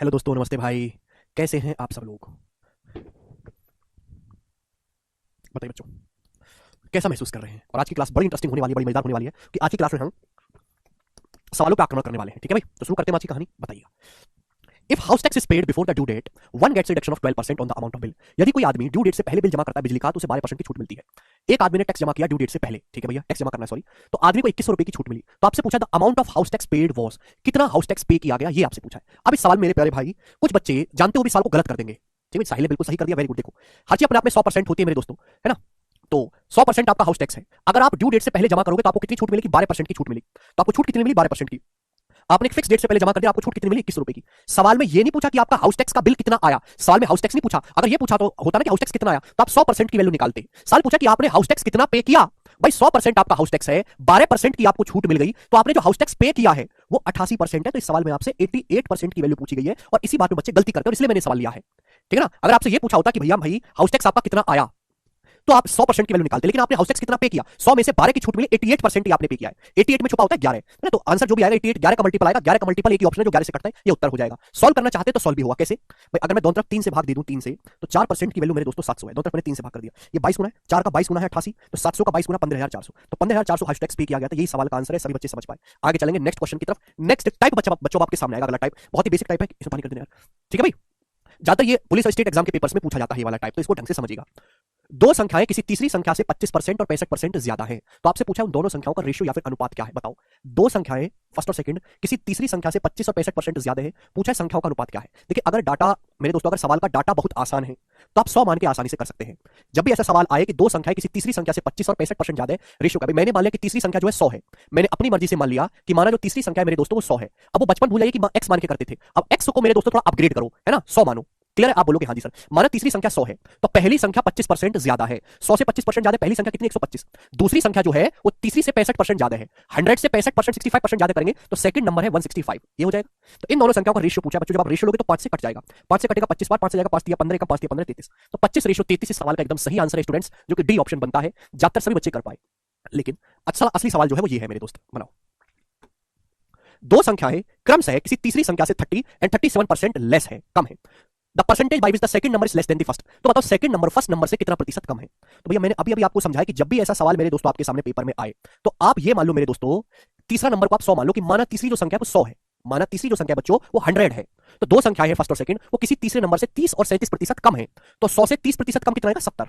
Hello दोस्तों, नमस्ते भाई। कैसे हैं आप सब लोग? बताइए बच्चों, कैसा महसूस कर रहे हैं? और आज की क्लास बड़ी इंटरेस्टिंग होने वाली है, बड़ी मजेदार होने वाली है कि आज की क्लास में हम सवालों पे आक्रमण करने वाले हैं। ठीक है भाई, तो शुरू करते हैं आज की कहानी। बताइए, if house tax is paid before the due date, one gets reduction of 12% on the amount of bill. यदि कोई आदमी ड्यू डेट से पहले बिल जमा करता है बिजली का, तो उसे 12% की छूट मिलती है। एक आदमी ने टैक्स जमा किया ड्यू डेट से पहले, ठीक है भैया, टैक्स जमा करना है, सॉरी। तो आदमी को 2100 रुपए की छूट मिली। तो आपसे पूछा the amount of house tax paid was, कितना हाउस टैक्स पे किया गया, ये आपसे पूछा है। अब इस सवाल मेरे प्यारे भाई, कुछ बच्चे जानते हुए भी सवाल को गलत कर देंगे। ठीक है, साहिल ने बिल्कुल सही कर दिया, वेरी गुड। देखो, हर चीज अपने आप में 100% होती है मेरे दोस्तों, है ना। तो 100% आपका हाउस टैक्स है। अगर आप ड्यू डेट से पहले जमा करोगे तो आपको कितनी छूट मिलेगी? 12% की छूट मिलेगी। तो आपको छूट कितनी मिली? 12% की। आपने एक फिक्स डेट से पहले जमा कर दिया, आपको छूट कितनी मिली? 2100 रुपए की। सवाल में ये नहीं पूछा कि आपका हाउस टैक्स का बिल कितना आया। सवाल में हाउस टैक्स नहीं पूछा। अगर ये पूछा तो होता ना कि हाउस टैक्स कितना आया, तो आप 100% की वैल्यू निकालते। सवाल पूछा कि आपने हाउस टैक्स कितना पे किया। भाई 100% आपका हाउस टैक्स है, 12% की आपको छूट मिल गई, तो आपने जो हाउस टैक्स पे किया है वो 88% है। तो इस सवाल में आपसे 88% की वैल्यू पूछी गई है, और इसी बात में बच्चे गलती करते हैं, और इसलिए मैंने सवाल लिया है। ठीक है ना। अगर आपसे ये पूछा होता कि भैया भाई हाउस टैक्स आपका कितना आया, तो आप 100% की वैल्यू निकालते, लेकिन आपने हाउस टैक्स कितना पे किया? 100 में से 12 की छूट मिली, 88% ही आपने पे किया है। 88 में छुपा होता है 11, है ना। तो आंसर जो भी आएगा 88, 11 का मल्टीपल आएगा, 11 का मल्टीपल एक ही ऑप्शन है जो 11 से कटता है, ये उत्तर हो जाएगा। सॉल्व करना चाहते तो सॉल्व भी होगा। कैसे भाई? अगर मैं दोनों तरफ 3 से भाग दे दूं, 3 से, तो 4% की वैल्यू मेरे दोस्तों 700 है। दोनों तरफ मैंने 3 से भाग कर दिया। ये 22 गुना है, 4 का 22 गुना है 88, तो 700 का 22 गुना 15400, तो 15400 हाउस टैक्स पे किया गया था। यही सवाल का आंसर है, सभी बच्चे समझ पाए। आगे चलेंगे नेक्स्ट क्वेश्चन की तरफ। नेक्स्ट टाइप बच्चों आपके सामने आएगा। अगला टाइप बहुत ही बेसिक टाइप है, इसमें पानी कर देना यार। ठीक है भाई, ज्यादातर ये पुलिस और स्टेट एग्जाम के पेपर्स में पूछा जाता है ये वाला टाइप, तो इसको ढंग से समझिएगा। दो संख्याएं किसी तीसरी संख्या से 25% और 65% ज्यादा है, तो आपसे पूछा उन दोनों संख्याओं का रेशियो या फिर अनुपात क्या है, बताओ। दो संख्याएं, फर्स्ट और सेकंड, किसी तीसरी संख्या से 25 और 65% ज्यादा है, पूछा है संख्याओं का अनुपात क्या है। देखिए, अगर डाटा मेरे दोस्तों, अगर सवाल का डाटा बहुत आसान है तो आप 100 मान के आसानी से कर सकते हैं। जब भी ऐसा सवाल आए कि दो संख्याएं किसी तीसरी संख्या से 25 और 65% ज्यादा है, रेशियो का भी, मैंने मान लिया कि तीसरी संख्या जो है 100 है। मैंने अपनी मर्जी से मान लिया कि माना जो तीसरी संख्या है मेरे दोस्तों वो 100 है। अब वो बचपन भूल जाइए कि एक्स मान के करते थे, अब एक्स को मेरे दोस्तों थोड़ा अपग्रेड करो, है ना, 100 मानो। क्लियर है? आप बोलोगे हाँ जी सर। माना तीसरी संख्या 100 है, तो पहली संख्या 25% ज्यादा है। 100 से 25% ज्यादा, पहली संख्या कितनी? 125। दूसरी संख्या जो है वो तीसरी से 65% ज्यादा है। 100 से 65%, 65% ज्यादा करेंगे तो सेकंड नंबर है 165। ये हो जाएगा। तो इन दोनों संख्याओं का रेशियो पूछा बच्चों। जब आप रेशियो लोगे तो 5 से कट जाएगा, 5 से कटेगा 25 बार, 5 से जाएगा 5 दिया 15, का 5 दिया 15, 33। तो 25 रेशियो 33 इस सवाल का एकदम सही आंसर है स्टूडेंट्स, जो कि डी ऑप्शन बनता है। ज्यादातर सभी बच्चे कर पाए, लेकिन अच्छा असली सवाल जो है वो ये है मेरे दोस्त। बनाओ, दो संख्याएं क्रमशः किसी तीसरी संख्या से 30 एंड 37% लेस है, कम है। The percentage by which the second number is less than the first. तो बताओ सेकंड नंबर फर्स्ट नंबर से कितना प्रतिशत कम है। तो भैया मैंने अभी अभी आपको समझाया कि जब भी ऐसा सवाल मेरे दोस्तों आपके सामने पेपर में आए, तो आप ये मान लो मेरे दोस्तों, तीसरा नंबर को आप 100 मान लो, कि माना तीसरी जो संख्या है वो 100 है, माना तीसरी जो संख्या बच्चों वो 100 है। तो दो संख्या है फर्स्ट और सेकंड, वो किसी तीसरे नंबर से 30 और 37% कम है। तो 100 से 30% कम कितना आएगा? 70।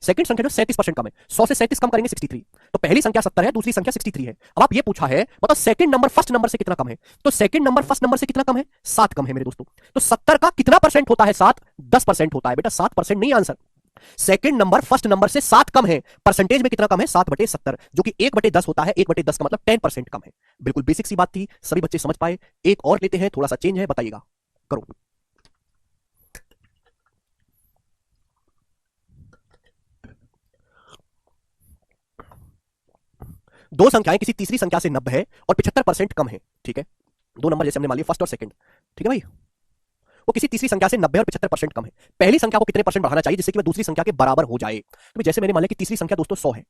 सेकंड संख्या जो 37% कम है, 100 से 37 कम करेंगे 63। तो पहली संख्या 70 है, दूसरी संख्या 63 है। अब आप ये पूछा है मतलब सेकंड नंबर फर्स्ट नंबर से कितना कम है, तो सेकंड नंबर फर्स्ट नंबर से कितना कम है? 7 कम है मेरे दोस्तों। तो 70 का कितना परसेंट होता है? 7, 10% होता है बेटा। 7% नहीं answer. Second number first number से 7 कम है, परसेंटेज में कितना कम है? 7/70, जो कि 1/10 होता है। 1/10 का मतलब 10% कम है। बिल्कुल बेसिक सी बात थी, सभी बच्चे समझ पाए। एक और लेते हैं, थोड़ा सा चेंज है, बताइएगा। करो। दो संख्याएं किसी तीसरी संख्या से 90 है और 75% कम है, ठीक है। दो नंबर जैसे हमने मान लिया फर्स्ट और सेकंड, ठीक है भाई। वो किसी तीसरी संख्या से 90 और 75% कम है। पहली संख्या को कितने परसेंट बढ़ाना चाहिए जिससे कि वह दूसरी संख्या के बराबर हो जाए। तो जैसे मैंने मान लिया कि तीसरी संख्या दोस्तों 100 है,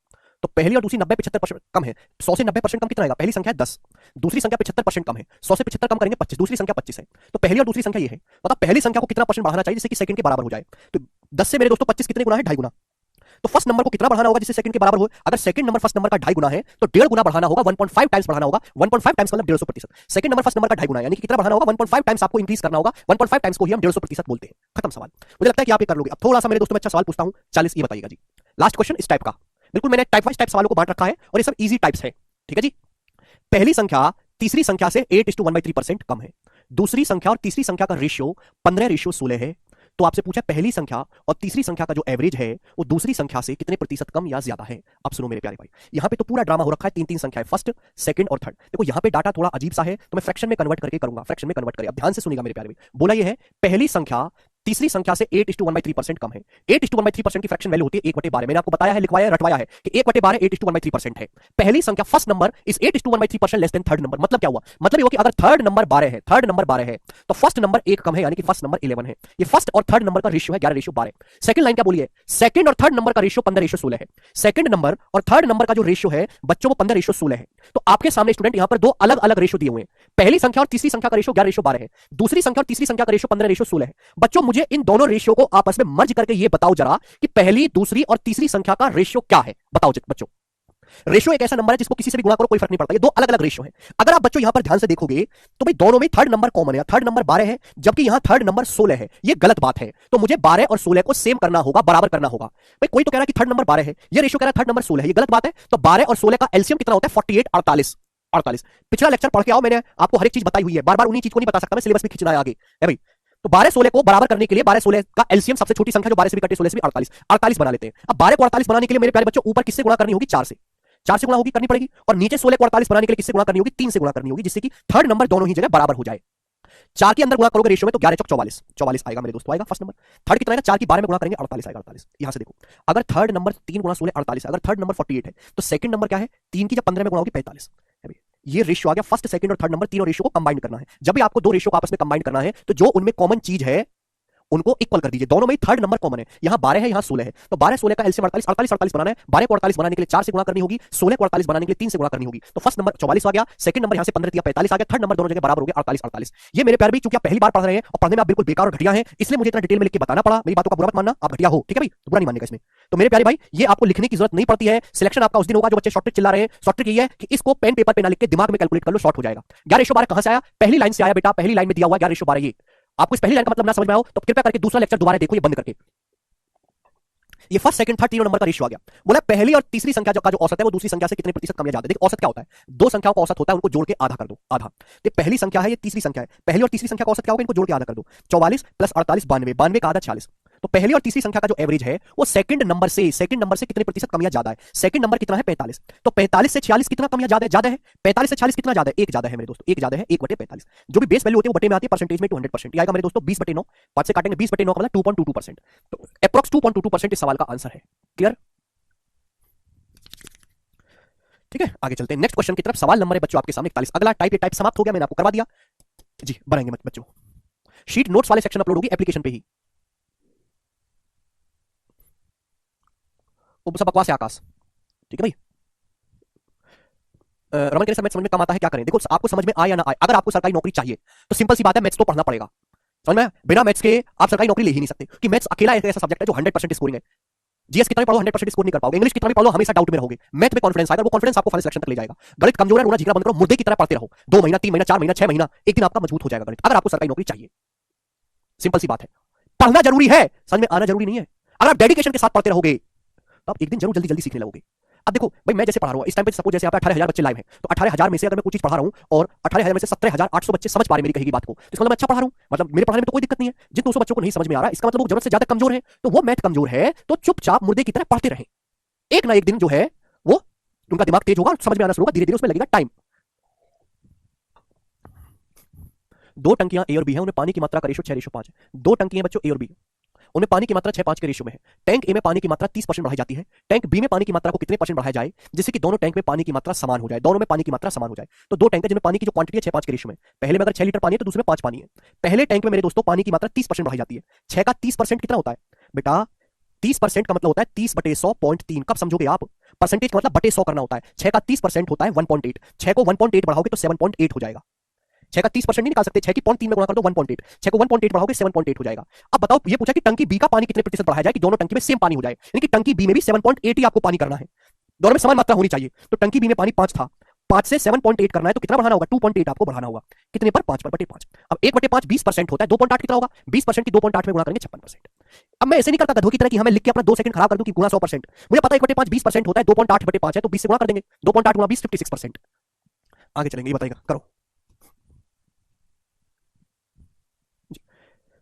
तो पहली और दूसरी 90-75% कम है। 100 से 90% कम कितना आएगा? पहली संख्या 10, दूसरी संख्या 75% कम है। 100 से 75 कम करेंगे 25, दूसरी संख्या 25 है। तो पहली और दूसरी संख्या ये है, मतलब पहली संख्या को कितना परसेंट बढ़ाना चाहिए जिससे कि सेकंड के बराबर हो जाए। तो 10 से मेरे दोस्तों 25 कितने गुना है? 2.5 गुना। तो फर्स्ट नंबर को कितना बढ़ाना होगा जिससे सेकंड के बराबर हो? अगर सेकंड नंबर फर्स्ट नंबर का 2.5 गुना है तो 1.5 गुना बढ़ाना होगा, 1.5 टाइम्स बढ़ाना होगा। 1.5 टाइम्स मतलब 150%। सेकंड नंबर फर्स्ट नंबर का 2.5 गुना है, यानी कि कितना बढ़ाना होगा? 1.5 टाइम्स आपको इंक्रीज करना होगा। 1.5 टाइम्स को ही हम 150% बोलते हैं। खत्म सवाल। मुझे लगता है कि आप ये कर लोगे। अब थोड़ा सा मेरे दोस्तों में अच्छा सवाल पूछता हूं, 40 ये बताइएगा जी। लास्ट क्वेश्चन इस टाइप का, बिल्कुल मैंने टाइप वाइज टाइप सवालों को बांट रखा है और ये सब इजी टाइप्स है, ठीक है जी। पहली संख्या तीसरी संख्या से 8:1/3% कम है। दूसरी संख्या और तीसरी संख्या का रेशियो 15:16 है। तो आपसे पूछा पहली संख्या और तीसरी संख्या का जो एवरेज है वो दूसरी संख्या से कितने प्रतिशत कम या ज्यादा है। अब सुनो मेरे प्यारे भाई, यहां पे तो पूरा ड्रामा हो रखा है, 3-3 संख्याएं, फर्स्ट, सेकंड और थर्ड। देखो यहां पे डाटा थोड़ा अजीब सा है, तो मैं फ्रैक्शन में कन्वर्ट करके करूंगा। फ्रैक्शन में कन्वर्ट करें, अब ध्यान से सुनिएगा मेरे प्यारे भाई। बोला ये है पहली संख्या तीसरी संख्या से 8:1/3% कम है। 8:1/3% की फ्रैक्शन वैल्यू होती है 1/12। मैंने आपको बताया है, लिखवाया है, रटवाया है कि 1/12 8:1/3% है। पहली संख्या first number is 8:1/3% less than third number. मतलब क्या हुआ? मतलब ये हुआ कि अगर थर्ड नंबर 12 है, थर्ड नंबर 12 है, तो फर्स्ट नंबर 1 कम है, यानी कि फर्स्ट नंबर 11 है। ये फर्स्ट और थर्ड नंबर का रेशियो है 11:12। सेकंड लाइन क्या बोली है? सेकंड और थर्ड नंबर का रेशियो 15:16 है। सेकंड नंबर और थर्ड नंबर का जो रेशियो है बच्चों, वो 15:16 है। तो आपके सामने स्टूडेंट यहां पर दो अलग अलग रेशियो दिए हुए हैं। पहली संख्या और तीसरी संख्या का रेशियो 11:12 है, दूसरी संख्या और तीसरी संख्या का रेशियो 15:16 है। बच्चों, मुझे इन दोनों रेशियो को आपस में मर्ज करके ये बताओ जरा कि पहली, दूसरी और तीसरी संख्या का रेशियो क्या है। बताओ बच्चों। रेशियो एक ऐसा नंबर है जिसको किसी से भी गुणा करो कोई फर्क नहीं पड़ता। ये दो अलग अलग रेशियो है। अगर आप बच्चों यहां पर ध्यान से देखोगे तो भाई दोनों में थर्ड नंबर कॉमन है। थर्ड नंबर 12 है, जबकि यहां थर्ड नंबर 16 है। ये गलत बात है। तो मुझे 12 और 16 को सेम करना होगा, बराबर करना होगा। भाई कोई तो कह रहा है कि थर्ड नंबर 12 है, ये रेशियो कह रहा है थर्ड नंबर 16 है। ये गलत बात है। तो 12 और 16 का एलसीएम कितना होता है? 48, 48। 48। पिछला लेक्चर पढ़ के आओ, मैंने आपको हर एक चीज बताई हुई है। बार बार उन्हीं चीज को नहीं बता सकता मैं, सिलेबस भी खींचना है आगे है भाई। तो 12-16 को बराबर करने के लिए 12-16 का एलसीएम, सबसे छोटी संख्या जो 12 से भी कटे 16 से भी 48, 48 बना लेते हैं। अब 12 को 48 बनाने के लिए मेरे प्यारे बच्चों ऊपर किससे गुणा करनी होगी? 4 से। 4 से गुणा होगी, करनी पड़ेगी। और नीचे 16 को 48 बनाने के लिए किससे गुणा करनी होगी? 3 से गुणा करनी होगी, जिससे कि थर्ड नंबर दोनों ही जगह बराबर हो जाए। 4 के अंदर गुणा करोगे रेशियो में तो 11 चौक 44, 44 आएगा मेरे दोस्तों, आएगा फर्स्ट नंबर। थर्ड कितना आएगा? 4 की 12 में गुणा करेंगे 48 आएगा, 48। यहां से देखो, अगर थर्ड नंबर 3 गुणा 16 48 है, अगर थर्ड नंबर 48 है, तो सेकंड नंबर क्या है? 3 की जब 15 में गुणा होगी 45 है। ये रेशियो आ गया। फर्स्ट, सेकंड और थर्ड नंबर तीनों रेशियो को कंबाइन करना है। जब भी आपको दो रेशियो को आपस में कंबाइन करना है तो जो उनमें कॉमन चीज है उनको इक्वल कर दीजिए। दोनों में थर्ड नंबर कॉमन है। यहां 12 है, यहां 16 है, तो 12-16 का एलसीएम 48, 48 48 बनाना है। 12 को 48 बनाने के लिए 4 से गुणा करनी होगी, 16 को 48 बनाने के लिए 3 से गुणा करनी होगी। तो फर्स्ट नंबर 44 आ गया, सेकंड नंबर यहां से 15 दिया 45 आ गया, थर्ड नंबर दोनों जगह बराबर हो गया 48 48। ये मेरे प्यारे भी, चूंकि आप पहली बार पढ़ रहे हैं और पढ़ने में आप बिल्कुल बेकार और घटिया हैं, इसलिए मुझे इतना डिटेल में लिख के बताना पड़ा। मेरी बातों का बुरा मत मानना, आप घटिया हो, ठीक है भाई, तो बुरा नहीं मानने का इसमें। तो मेरे प्यारे भाई, ये आपको लिखने की जरूरत नहीं पड़ती है। सिलेक्शन आपका उस दिन होगा जो बच्चे शॉर्ट ट्रिक चिल्ला रहे हैं। शॉर्ट ट्रिक ये है कि इसको पेन पेपर पे ना लिख के दिमाग में कैलकुलेट कर लो, शॉर्ट हो जाएगा। 11:12 कहां से आया? पहली लाइन से आया बेटा, पहली लाइन में दिया हुआ 11:12। ये आपको इस पहली लाइन का मतलब ना समझ में आओ तो कृपया करके दूसरा लेक्चर दोबारा देखो, ये बंद करके। ये फर्स्ट, सेकंड, थर्ड तीनों नंबर का रेशियो आ गया। बोला पहली और तीसरी संख्या का जो औसत है वो दूसरी संख्या से कितने प्रतिशत कम या ज्यादा। देखो औसत क्या होता है? दो संख्याओं का औसत होता है, उनको जोड़ के आधा कर दो, आधा। तो पहली संख्या है, ये तीसरी संख्या है, पहली और तीसरी संख्या का औसत क्या होगा? इनको जोड़ के आधा कर दो। 44 प्लस 48 92, 92 का आधा 46। तो पहली और तीसरी संख्या का जो एवरेज है वो सेकंड नंबर से कितने प्रतिशत कम या ज्यादा है? सेकंड नंबर कितना है? 45। तो 45 से 46 कितना कम या ज्यादा है? ज्यादा है। 45 से 46 कितना ज्यादा है? एक ज्यादा है मेरे दोस्तों, एक ज्यादा है, 1/45। जो भी बेस वैल्यू होती है वो बटे में आती है, परसेंटेज में 200%। ये आएगा मेरे दोस्तों 20/9। 5 से काटेंगे 20/9 का मतलब 2.22%। तो अप्रॉक्स 2.22% इस सवाल का आंसर है। क्लियर? ठीक है, आगे चलते हैं नेक्स्ट क्वेश्चन की तरफ। सवाल नंबर है बच्चों आपके सामने 41। अगला टाइप, ये टाइप समाप्त हो गया, मैंने आपको करवा दिया जी। बढ़ाएंगे मत बच्चों, शीट नोट्स वाले सेक्शन अपलोड होगी एप्लीकेशन पे ही। वो सब बकवास है आकाश, ठीक है भाई। रमन के समय समझ में कम आता है, क्या करें? देखो आपको समझ में आए या ना आए, अगर आपको सरकारी नौकरी चाहिए तो सिंपल सी बात है, मैथ्स तो पढ़ना पड़ेगा। समझ में? बिना मैथ्स के आप सरकारी नौकरी ले ही नहीं सकते, क्योंकि मैथ्स अकेला एक ऐसा सब्जेक्ट है जो 100% स्कोरिंग है। जीएस कितना भी पढ़ो 100% स्कोर नहीं कर पाओगे, इंग्लिश कितना भी पढ़ लो हमेशा डाउट में रहोगे। मैथ में कॉन्फिडेंस आएगा, वो कॉन्फिडेंस आपको फाइनल सिलेक्शन तक ले जाएगा। गणित कमजोर है, रोना झिकना बंद करो, मुर्दे की तरह पढ़ते रहो। 2 महीना, 3 महीना, 4 महीना, 6 महीना, एक दिन आपका मजबूत हो जाएगा गणित, अगर आपको सरकारी नौकरी चाहिए। सिंपल सी बात है, पढ़ना जरूरी है, समझ में आना जरूरी नहीं है। अगर आप डेडिकेशन के साथ पढ़ते रहोगे तो आप एक दिन जरूर जल्दी जल्दी सीखने लगोगे। अब देखो भाई, मैं जैसे पढ़ा रहा हूं इस टाइम पे, सपोज जैसे आप 18,000 बच्चे लाइव हैं, तो 18,000 में से अगर मैं कुछ चीज पढ़ा रहा हूं और 18,000 में से 17,800 बच्चे समझ पा रहे मेरी कही गई बात को, तो इसका मतलब मैं अच्छा पढ़ा रहा हूं, मतलब मेरे पढ़ाने में तो कोई दिक्कत नहीं है। जिन 200 बच्चों को नहीं समझ में आ रहा, इसका मतलब वो जरूरत से ज्यादा कमजोर है, तो वो मैथ कमजोर है, तो चुपचाप मुर्दे की तरह पढ़ते रहें। एक ना एक दिन जो है वो उनका दिमाग तेज होगा, समझ में आना शुरू होगा, धीरे धीरे उसमें लगेगा टाइम। 2 टंकियां ए और बी है, उनमें पानी की मात्रा का रेशो 6:5 है। 2 टंकी हैं बच्चों ए और बी, उनमें पानी की मात्रा 6:5 के रेशियो में है। टैंक ए में पानी की मात्रा 30% बढ़ाई जाती है, टैंक बी में पानी की मात्रा को कितने परसेंट बढ़ाया जाए जिससे कि दोनों टैंक में पानी की मात्रा समान हो जाए, दोनों में पानी की मात्रा समान हो जाए। तो 2 टैंक है जिनमें पानी की जो क्वांटिटी है 6:5 के रेशियो में, पहले में अगर 6 लीटर पानी है तो दूसरे में 5 पानी है। पहले टैंक में मेरे दोस्तों पानी की मात्रा 30% बढ़ाई जाती है। 6 का 30% कितना होता है बेटा? 30% का मतलब होता है 30/100.3। कब समझोगे आप? परसेंटेज का मतलब बटे 100 करना होता है। 6 का 30% होता है 1.8। 6 को 1.8 बढ़ाओगे तो 7.8 हो जाएगा। 6 का 30% नहीं निकाल सकते, 6 की 0.3 में गुणा कर दो 1.8, 6 को 1.8 बढ़ाओगे 7.8 हो जाएगा। अब बताओ, ये पूछा कि टंकी बी का पानी कितने प्रतिशत बढ़ाया जाए कि दोनों टंकी में सेम पानी हो जाए, यानी कि टंकी बी में भी 7.8 ही आपको पानी करना है, दोनों में समान मात्रा होनी चाहिए। तो टंकी बी में पानी 5 था, 5 से 7.8 करना है तो कितना बढ़ाना होगा? 2.8 आपको बढ़ाना होगा। कितने पर? 5 पर, बटे 5। अब 1/5 20% होता है, 2.8 कितना होगा? 20% की 2.8 में गुणा करेंगे 56%। अब मैं ऐसे नहीं करता गधों की तरह कि हमें लिख के अपना 2 सेकंड खराब कर दूं कि गुणा 100%। मुझे पता है 1/5 20% होता है, 2.8/5 है तो 20 से गुणा कर देंगे, 2.8 गुणा 20 56%। आगे चलेंगे, ये बताइएगा, करो।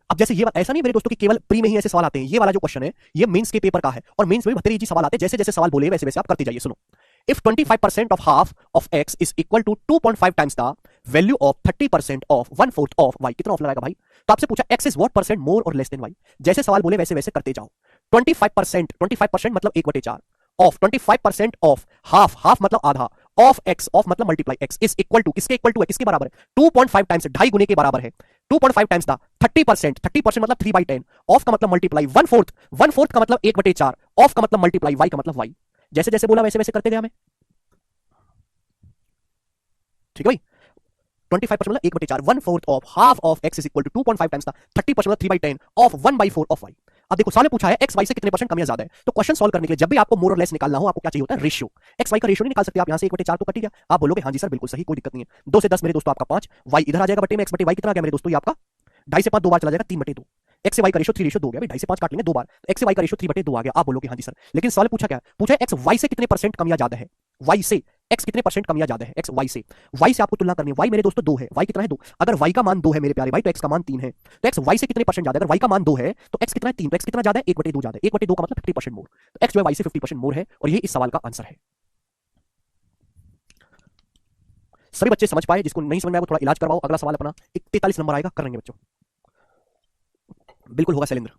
अब जैसे ये ऐसा नहीं मेरे दोस्तों कि केवल प्री में ही ऐसे सवाल आते हैं, ये वाला जो क्वेश्चन है ये मेंस के पेपर का है और मेंस में भी भतेरे जी सवाल आते हैं। जैसे जैसे सवाल बोले वैसे वैसे आप करते जाइए। सुनो, if 25% of half of x is equal to 2.5 times the value of 30% of 1/4 of y, कितना ऑफ लगाएगा भाई? तो आपसे पूछा x is what percent more or less then Y, जैसे सवाल बोले वैसे वैसे करते जाओ। 25% मतलब 1/4 ऑफ 25% ऑफ हाफ, हाफ मतलब आधा, ऑफ एक्स, ऑफ मतलब multiply x, is equal to, किसके इक्वल टू है, किसके बराबर है? 2.5 टाइम्स, 2.5 गुने के बराबर है। 2.5 टाइम्स द 30%, 30% मतलब 3/10, ऑफ का मतलब मल्टीप्लाई 1/4, 1/4 का मतलब 1/4, ऑफ का मतलब मल्टीप्लाई, वाई का मतलब वाई। जैसे जैसे बोला वैसे वैसे करते गए हमें, ठीक है भाई। 25% मतलब 1/4, 1/4 of half of x is equal to 2.5 times the 30% मतलब 3/10 ऑफ 1/4 ऑफ वाई। अब देखो सामने पूछा है एक्स वाई से कितने परसेंट कम या ज्यादा है, तो क्वेश्चन सॉल्व करने के लिए जब भी आपको मोर और लेस निकालना हो, आपको क्या चाहिए होता है? रेशियो। एक्स वाई का रेशियो नहीं निकाल सकते आप, यहां से 1/4 तो कट ही गया, आप बोलोगे हाँ जी सर बिल्कुल सही, कोई दिक्कत नहीं है। 2 से 10 मेरे दोस्तों आपका 5, वाई इधर आ जाएगा बटे में, एक्स बटे वाई कितना आ गया मेरे दोस्तों? ये आपका 2.5 से 5 दो बार चला जाएगा, 3/2। एक्स से वाई का रेशियो 3:2 गया भाई, 2.5 से 5 काट लेंगे दो बार, एक्स से वाई का रेशियो 3/2 आ गया। आप बोलोगे हाँ जी सर, लेकिन सवाल पूछा क्या? पूछा एक्स वाई से कितने परसेंट कम या ज्यादा है, वाई से एक्स कितने परसेंट कम या ज्यादा है, एक्स वाई से। वाई से आपको तुलना करनी है, वाई मेरे दोस्तों 2 है, वाई कितना है 2, अगर वाई का मान 2 है मेरे प्यारे भाई तो एक्स का मान 3 है, तो एक्स वाई से कितने परसेंट ज्यादा है? अगर वाई का मान 2 है तो एक्स कितना है 3, तो एक्स कितना ज्यादा है? 1/2 ज्यादा है, 1/2 का मतलब 50% मोर, तो एक्स जो है वाई से 50% मोर है, और ये इस सवाल का आंसर है। सभी बच्चे समझ पाए? जिसको नहीं समझ में आया वो थोड़ा इलाज करवाओ। अगला सवाल अपना 43 नंबर आएगा, कर लेंगे बच्चों, बिल्कुल होगा शैलेंद्र।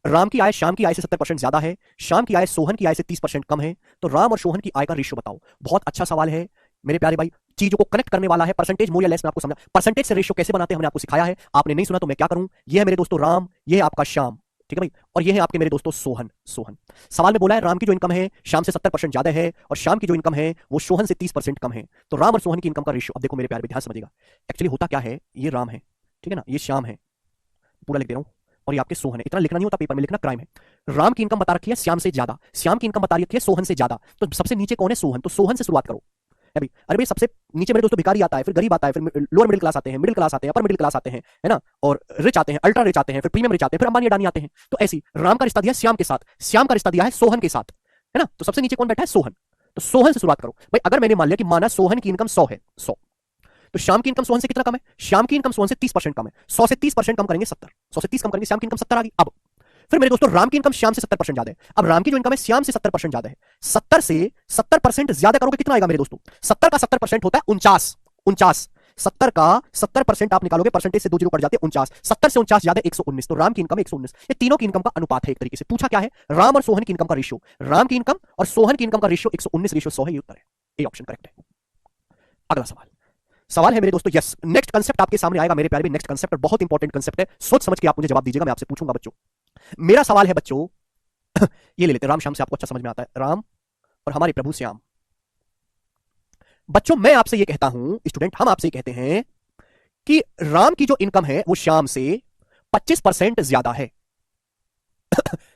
राम की आय शाम की आय से 70% ज्यादा है, शाम की आय सोहन की आय से 30% कम है, तो राम और सोहन की आय का रेशियो बताओ। बहुत अच्छा सवाल है मेरे प्यारे भाई, चीजों को कनेक्ट करने वाला है। परसेंटेज मोर या लेस में आपको समझा, परसेंटेज से रेशियो कैसे बनाते हैं हमने आपको सिखाया है, आपने नहीं सुना तो मैं क्या करूं। ये है मेरे दोस्तों राम, ये है आपका श्याम, ठीक है भाई, और ये है आपके मेरे दोस्तों सोहन। सोहन सवाल में बोला है राम की जो इनकम है शाम से 70% ज्यादा है, और शाम की जो इनकम है वो सोहन से 30% कम है, तो राम और सोहन की इनकम का रेशियो। अब देखो मेरे प्यारे भाई ध्यान समझिएगा, एक्चुअली होता क्या है, ये राम है, ठीक है ना, ये श्याम है, पूरा लिख दे रहा हूं, और ये आपके सोहन है। इतना लिखना नहीं होता पेपर में, लिखना क्राइम है। राम की इनकम बता रखी है श्याम से ज्यादा, श्याम की इनकम बता रखी है सोहन से ज्यादा, तो सबसे नीचे कौन है? सोहन, तो सोहन से शुरुआत करो। अभी अरे भाई सबसे नीचे मेरे दोस्तों भिखारी आता है, फिर गरीब आता है, फिर लोअर मिडिल क्लास आते हैं, मिडिल क्लास आते हैं, अपर मिडिल क्लास आते हैं, है ना, और रिच आते हैं, अल्ट्रा रिच आते हैं, फिर प्रीमियम रिच आते हैं, फिर अंबानी अडानी आते हैं। तो ऐसी राम का रिश्ता दिया श्याम के साथ, श्याम का रिश्ता दिया है सोहन के साथ, है ना, तो सबसे नीचे कौन बैठा है? सोहन, तो सोहन से शुरुआत करो भाई। अगर मैंने मान लिया कि माना सोहन की इनकम 100 है, 100, तो शाम की इनकम सोहन से कितना कम है? शाम की इनकम सोहन से 30% कम है, 100 से 30% कम करेंगे 70, 100 से 30 कम करेंगे, शाम की इनकम 70 आ गई। अब फिर मेरे दोस्तों राम की इनकम श्याम से 70% ज्यादा है, अब राम की जो इनकम है श्याम से 70% ज्यादा है, 70 से 70% ज्यादा करोगे कितना आएगा मेरे दोस्तों? 70 का 70% होता है 49, 49, 70 का 70% आप निकालोगे, परसेंटेज से 2 जीरो कट जाते हैं, 49, 70 से 49 ज्यादा 119, तो राम की इनकम 119। ये तीनों की इनकम का अनुपात है एक तरीके से। पूछा क्या है? राम और सोहन की इनकम का रेशियो, राम की इनकम और सोहन की इनकम का रेशियो 119 रेशियो 100 है, ये उत्तर है, ये ऑप्शन करेक्ट है। अगला सवाल, सवाल है मेरे दोस्तों, यस नेक्स्ट कंसेप्ट आपके सामने आएगा मेरे प्यारे भी, नेक्स्ट कंसेप्ट बहुत इंपॉर्टेंट कंसेप्ट है, सोच समझ के आप मुझे जवाब दीजिएगा, मैं आपसे पूछूंगा बच्चों। मेरा सवाल है बच्चों ये ले लेते, राम श्याम से आपको अच्छा समझ में आता है, राम और हमारे प्रभु श्याम। बच्चों मैं आपसे ये कहता हूं, स्टूडेंट हम आपसे कहते हैं कि राम की जो इनकम है वो श्याम से 25% ज्यादा है।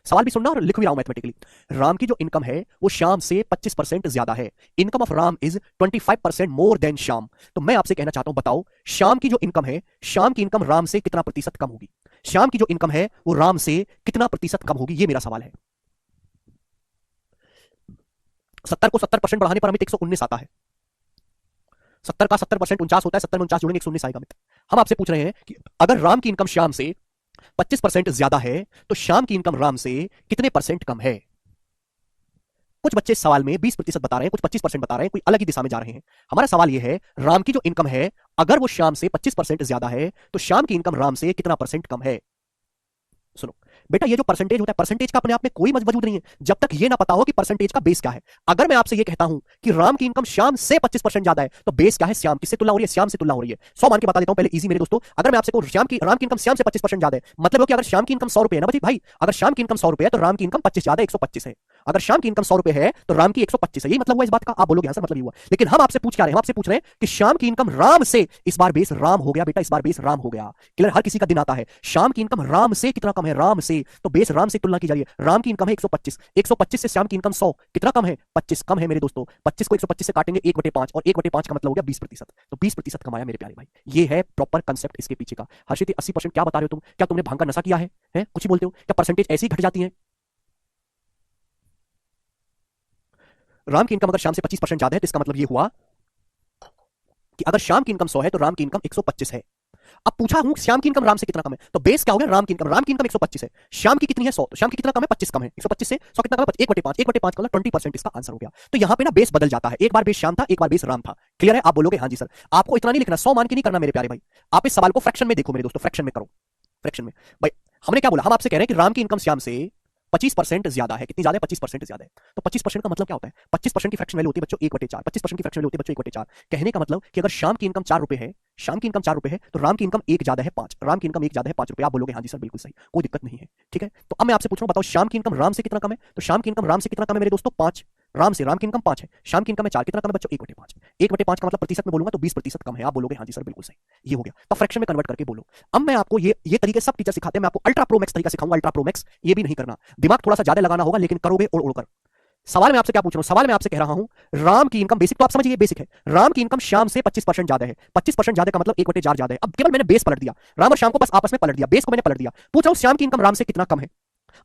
सवाल भी सुनना और लिख भी रहा हूं मैथमेटिकली। राम की जो इनकम है वो श्याम से 25% ज्यादा है, income of Ram is 25% more than Shyam. तो मैं आपसे कहना चाहता हूं, बताओ श्याम की जो इनकम है, श्याम की इनकम राम से कितना प्रतिशत कम होगी? श्याम की जो इनकम है वो राम से कितना प्रतिशत कम होगी, ये मेरा सवाल है। 70 को 70% बढ़ाने पर हमें 119 आता है, 70 का 70% 49 होता है, 70 में 49 जोड़ेंगे 119 आएगा। हम आपसे पूछ रहे हैं कि अगर राम की इनकम श्याम से 25% ज्यादा है तो श्याम की इनकम राम से कितने परसेंट कम है? कुछ बच्चे सवाल में 20% बता रहे हैं, कुछ 25% बता रहे हैं, कोई अलग ही दिशा में जा रहे हैं। हमारा सवाल यह है, राम की जो इनकम है अगर वो श्याम से 25% ज्यादा है तो श्याम की इनकम राम से कितना परसेंट कम है? सुनो बेटा, ये जो परसेंटेज होता है, परसेंटेज का अपने आप में कोई वजूद नहीं है जब तक ये ना पता हो कि परसेंटेज का बेस क्या है। अगर मैं आपसे ये कहता हूं कि राम की इनकम श्याम से 25% ज्यादा है तो बेस क्या है? श्याम। किससे तुलना हो रही है? श्याम से तुलना हो रही है। 100 मान के बता देता हूं पहले, इजी मेरे दोस्तों। अगर मैं आपसे कहूं राम की इनकम श्याम से 25% ज्यादा है, मतलब कि अगर श्याम की इनकम 100 रुपए है ना भाई, अगर श्याम की इनकम 100 रुपए है तो राम की इनकम 25 ज्यादा 125 है। अगर श्याम की इनकम 100 रुपए है तो राम की 125 है, यही मतलब हुआ इस बात का। आप बोलोगे यहां से मतलब ये हुआ, लेकिन हम आपसे पूछ क्या रहे हैं? हम आपसे पूछ रहे हैं कि श्याम की इनकम राम से, इस बार बेस राम हो गया बेटा, इस बार बेस राम हो गया। क्लियर? हर किसी का दिन आता है। श्याम की इनकम राम से कितना कम है? राम से, तो बेस राम से तुलना की जा रही है। राम की इनकम है 125, 125 से श्याम की इनकम 100 कितना कम है? 25 कम है मेरे दोस्तों। 25 को 125 से काटेंगे 1/5, और 1/5 का मतलब हो गया 20%, तो 20% कमाया मेरे प्यारे भाई। ये है प्रॉपर कंसेप्ट इसके पीछे का। हर्षित 80% क्या बता रहे हो तुम? क्या तुमने भांग का नशा किया है? कुछ ही बोलते हो? क्या परसेंटेज ऐसी घट जाती है? राम की इनकम अगर श्याम से 25% ज्यादा है तो इसका मतलब ये हुआ कि अगर श्याम की इनकम 100 है तो राम की इनकम 125 है। अब पूछा हूं श्याम की इनकम राम से कितना कम है, तो बेस क्या हो गया, राम की इनकम 125 है, श्याम की कितनी है 100, तो श्याम की कितना कम है 25 कम है, 125 से 100 कितना कम है 1/5, 1/5 का मतलब 20% इसका आंसर हो गया। तो यहां पे ना बेस बदल जाता है, एक बार बेस श्याम था, एक बार बेस राम था। क्लियर है? आप बोलोगे हां जी सर। आपको इतना नहीं लिखना, 100 मान के नहीं करना मेरे प्यारे भाई, आप इस सवाल को फ्रैक्शन में देखो मेरे दोस्तों, फ्रैक्शन में करो, फ्रैक्शन में। भाई हमने क्या बोला, हम आपसे कह रहे हैं कि राम की इनकम श्याम से 25% ज्यादा है, कितनी ज्यादा है 25% ज्यादा है। तो 25% का मतलब क्या होता है, 25% की फ्रैक्शन वैल्यू होती है बच्चों 1/4, 25% की फ्रैक्शन वैल्यू होती है बच्चों 1/4। कहने का मतलब कि अगर श्याम की इनकम 4 रुपए है, श्याम की इनकम 4 रुपए है, तो राम की इनकम एक ज्यादा है 5, राम की इनकम एक ज्यादा है 5 रुपए। आप बोलोगे हाँ जी सर बिल्कुल सही, कोई दिक्कत नहीं है, ठीक है। तो अब मैं आपसे पूछ रहा हूं, बताओ श्याम की इनकम राम से कितना कम है, तो श्याम की इनकम राम से कितना कम है मेरे दोस्तों 5, राम की इनकम 5 है, श्याम की इनकम है 4, कितना कम है बच्चों 1/5, 1/5 का मतलब प्रतिशत में बोलूंगा तो 20% कम है। आप बोलोगे हाँ जी सर बिल्कुल सही, ये हो गया। तो फ्रैक्शन में कन्वर्ट करके बोलो। अब मैं आपको ये तरीके सब टीचर सिखाते हैं, मैं आपको अल्ट्रा प्रो मैक्स तरीका सिखाऊंगा, अल्ट्रा प्रो मैक्स ये भी नहीं करना, दिमाग थोड़ा सा ज्यादा लगाना होगा, लेकिन करोगे और उड़कर। सवाल मैं आपसे क्या पूछ रहा हूं, सवाल मैं आपसे कह रहा हूं राम की इनकम, बेसिक तो आप समझिए, बेसिक है, राम की इनकम श्याम से 25% ज्यादा है, 25% ज्यादा का मतलब 1/4 ज्यादा है। अब केवल मैंने बेस पलट दिया, राम और श्याम को बस आपस में पलट दिया, बेस को मैंने पलट दिया, पूछ रहा हूं श्याम की इनकम राम से कितना कम है।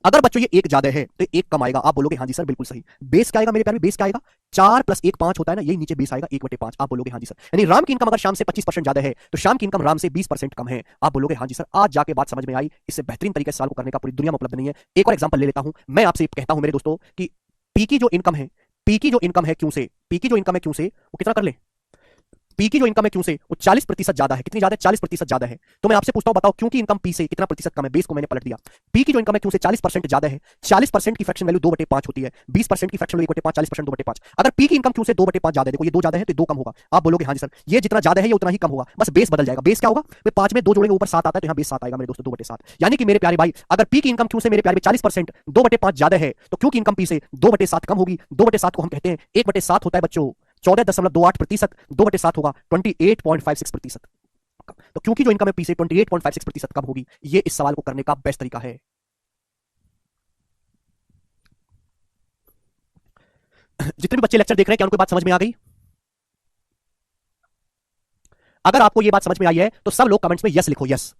अगर बच्चों ये एक ज्यादा है तो एक कम आएगा। आप बोलोगे हाँ जी सर बिल्कुल सही। बेस क्या आएगा मेरे प्यारे, बेस क्या आएगा 4 + 1 5 होता है ना, यही नीचे बेस आएगा 1/5। आप बोलोगे हाँ जी सर, यानी राम की इनकम अगर श्याम से 25% ज्यादा है तो श्याम की इनकम राम से 20% कम है। आप बोलोगे हाँ जी सर, आज जाके बात समझ में आई। इससे बेहतरीन तरीके से सवाल को करने का पूरी दुनिया में उपलब्ध नहीं है। एक और एग्जांपल ले लेता हूं, मैं आपसे कहता हूं मेरे दोस्तों कि पी की जो इनकम है, पी की जो इनकम है क्यों से, पी की जो इनकम है क्यों से, वो कितना कर ले, पी की जो इनकम है क्यों से वो 40% ज्यादा है, कितनी ज्यादा है 40% ज्यादा है। तो मैं आपसे पूछता हूं बताओ क्यों की इनकम पी से कितना प्रतिशत कम है, बेस को मैंने पलट दिया, पी की जो इनकम है क्यों से 40% ज्यादा है, 40% की फ्रैक्शन वैल्यू 2/5 होती है, 20% की फ्रैक्शन वैल्यू 1/5, 40% 2/5। अगर पी की इनकम क्यों से 2/5 ज्यादा है, देखो ये 2 ज्यादा है तो 2 कम होगा। आप बोलोगे हाँ जी सर, ये जितना ज्यादा है ये उतना ही कम होगा, बस बेस बदल जाएगा। बेस क्या होगा, 5 में 2 जोड़ेंगे ऊपर 7 आता है, तो यहाँ बेस 7 आएगा मेरे दोस्तों 2/7। यानी कि मेरे प्यारे भाई अगर पी की इनकम क्यों से मेरे प्यारे 40% 2/5 ज्यादा है, तो क्यों की इनकम पी से 2/7 कम होगी। 2/7 को हम कहते हैं 1/7 होता है बच्चों 14.28%, 2/7 होगा 28.56%। तो क्योंकि जो इनकम है पी से 28.56% कम होगी। ये इस सवाल को करने का बेस्ट तरीका है। जितने भी बच्चे लेक्चर देख रहे हैं क्या उनको बात समझ में आ गई? अगर आपको ये बात समझ में आई है तो सब लोग कमेंट्स में यस लिखो, यस।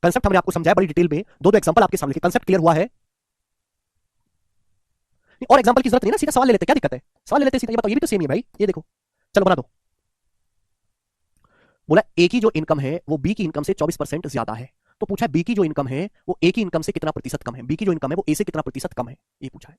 कंसेप्ट हमने आपको समझाया बड़ी डिटेल में, दो दो एग्जांपल आपके सामने लिखे, कंसेप्ट क्लियर हुआ है? और एग्जांपल की जरूरत नहीं ना, सीधा सवाल ले लेते, क्या दिक्कत है, सवाल ले लेते सीधा। ये बताओ, ये भी तो सेम है भाई, ये देखो, चलो बना दो। बोला ए की जो इनकम है वो बी की इनकम से 24% ज्यादा है, तो पूछा है बी की जो इनकम है वो ए की इनकम से कितना प्रतिशत कम है, बी की जो इनकम है वो ए से कितना प्रतिशत कम है, ये पूछा है।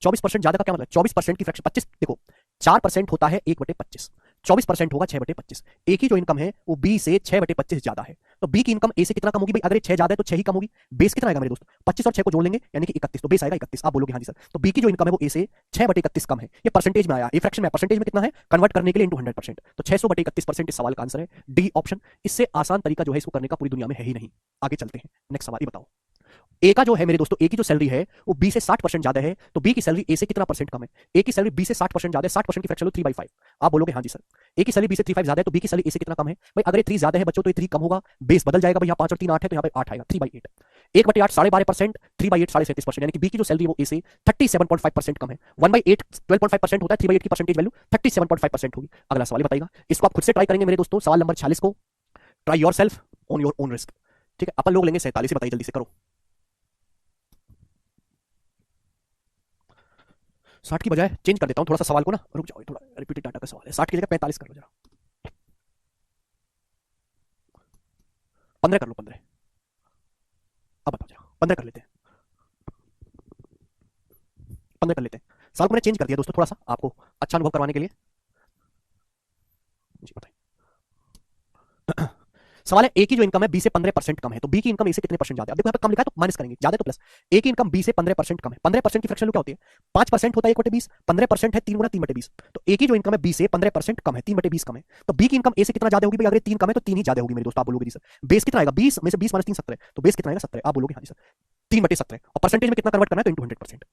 24% ज्यादा का क्या मतलब, 24% की फ्रैक्शन 25, देखो 4% होता है 1/25, 24% होगा 6/25। ए की जो इनकम है वो बी से 6/25 ज्यादा है, तो बी की इनकम ए से कितना कम होगी भाई, अगर 6 ज्यादा है तो 6 ही कम होगी। बेस कितना आएगा मेरे दोस्त, 25 और 6 को जोड़ लेंगे यानी कि 31, तो बेस आएगा 31। आप बोलोगे हाँ जी सर, तो बी की जो इनकम है वो ए से 6/31 कम है। ये परसेंटेज में आया, ये फ्रैक्शन में, परसेंटेज में कितना है कन्वर्ट करने के लिए इंटू 100%, तो 600/31% इस सवाल का आंसर है, डी ऑप्शन। इससे आसान तरीका जो है इसको करने का पूरी दुनिया में है ही नहीं। आगे चलते हैं, नेक्स्ट सवाल। ये बताओ ए का जो है मेरे दोस्तों, ए की जो सैलरी है वो बी से 60% ज्यादा है, तो बी की सैलरी ए से कितना परसेंट कम है, ए की सैलरी बी से 60% ज्यादा है, 60% की फ्रैक्शन लो 3/5। आप बोलोगे हाँ जी सर, ए की सैलरी बी से 3/5 ज्यादा है तो बी की सैलरी ए से कितना कम है भाई, अगर ये 3 ज्यादा है बच्चों तो ये 3 कम होगा, बेस बदल जाएगा भाई, यहाँ 5 और 3 8 है तो यहाँ पे 8 आएगा, 3/8, 1/8 12.5%, 3/8 37%, यानी कि बी की जो सैलरी है वो ए से 37.5% कम है। 1/8 12.5% होता है, 3/8 की परसेंटेज वैल्यू 37.5% होगी। अगला सवाल बताइएगा, इसको आप खुद से ट्राई करेंगे मेरे दोस्तों, सवाल नंबर 46 को try your self on your own risk, ठीक है। अपन लोग लेंगे 47, बताइए जल्दी से करो। 60 की बजाय चेंज कर देता हूं थोड़ा सा सवाल को ना, रुक जाओ थोड़ा, रिपीटेड डाटा का सवाल है, 60 की जगह 45 कर लो जरा, 15 कर लो 15। अब बताओ जरा, 15 कर लेते हैं, 15 कर लेते हैं। सवाल को मैंने चेंज कर दिया दोस्तों थोड़ा सा आपको अच्छा अनुभव करवाने के लिए। जी बताइए। सवाल है ए की जो इनकम है बी से 15% कम है, तो बी की इनकम ए से कितने परसेंट ज्यादा है। अब देखो यहाँ पे कम लिखा है तो माइनस करेंगे, ज्यादा तो प्लस। ए की इनकम बी से 15% कम है, 15% की फ्रैक्शन क्या होती है 5% होता है 1/20, 15% है 3 गुना 3/20, तो ए की जो इनकम है बी से 15% कम है, 3/20 कम है, तो बी की इनकम ए से कितना ज्यादा होगी भाई, अगर 3 कम है तो 3 ही ज्यादा होगी मेरे दोस्त। आप बोलोगे जी सर बेस कितना आएगा, 20 में से 20 - 3 17, तो बेस कितना आएगा 17। आप बोलोगे हाँ जी सर 3/17, और परसेंटेज में कितना कन्वर्ट करना है तो इंटू 100%।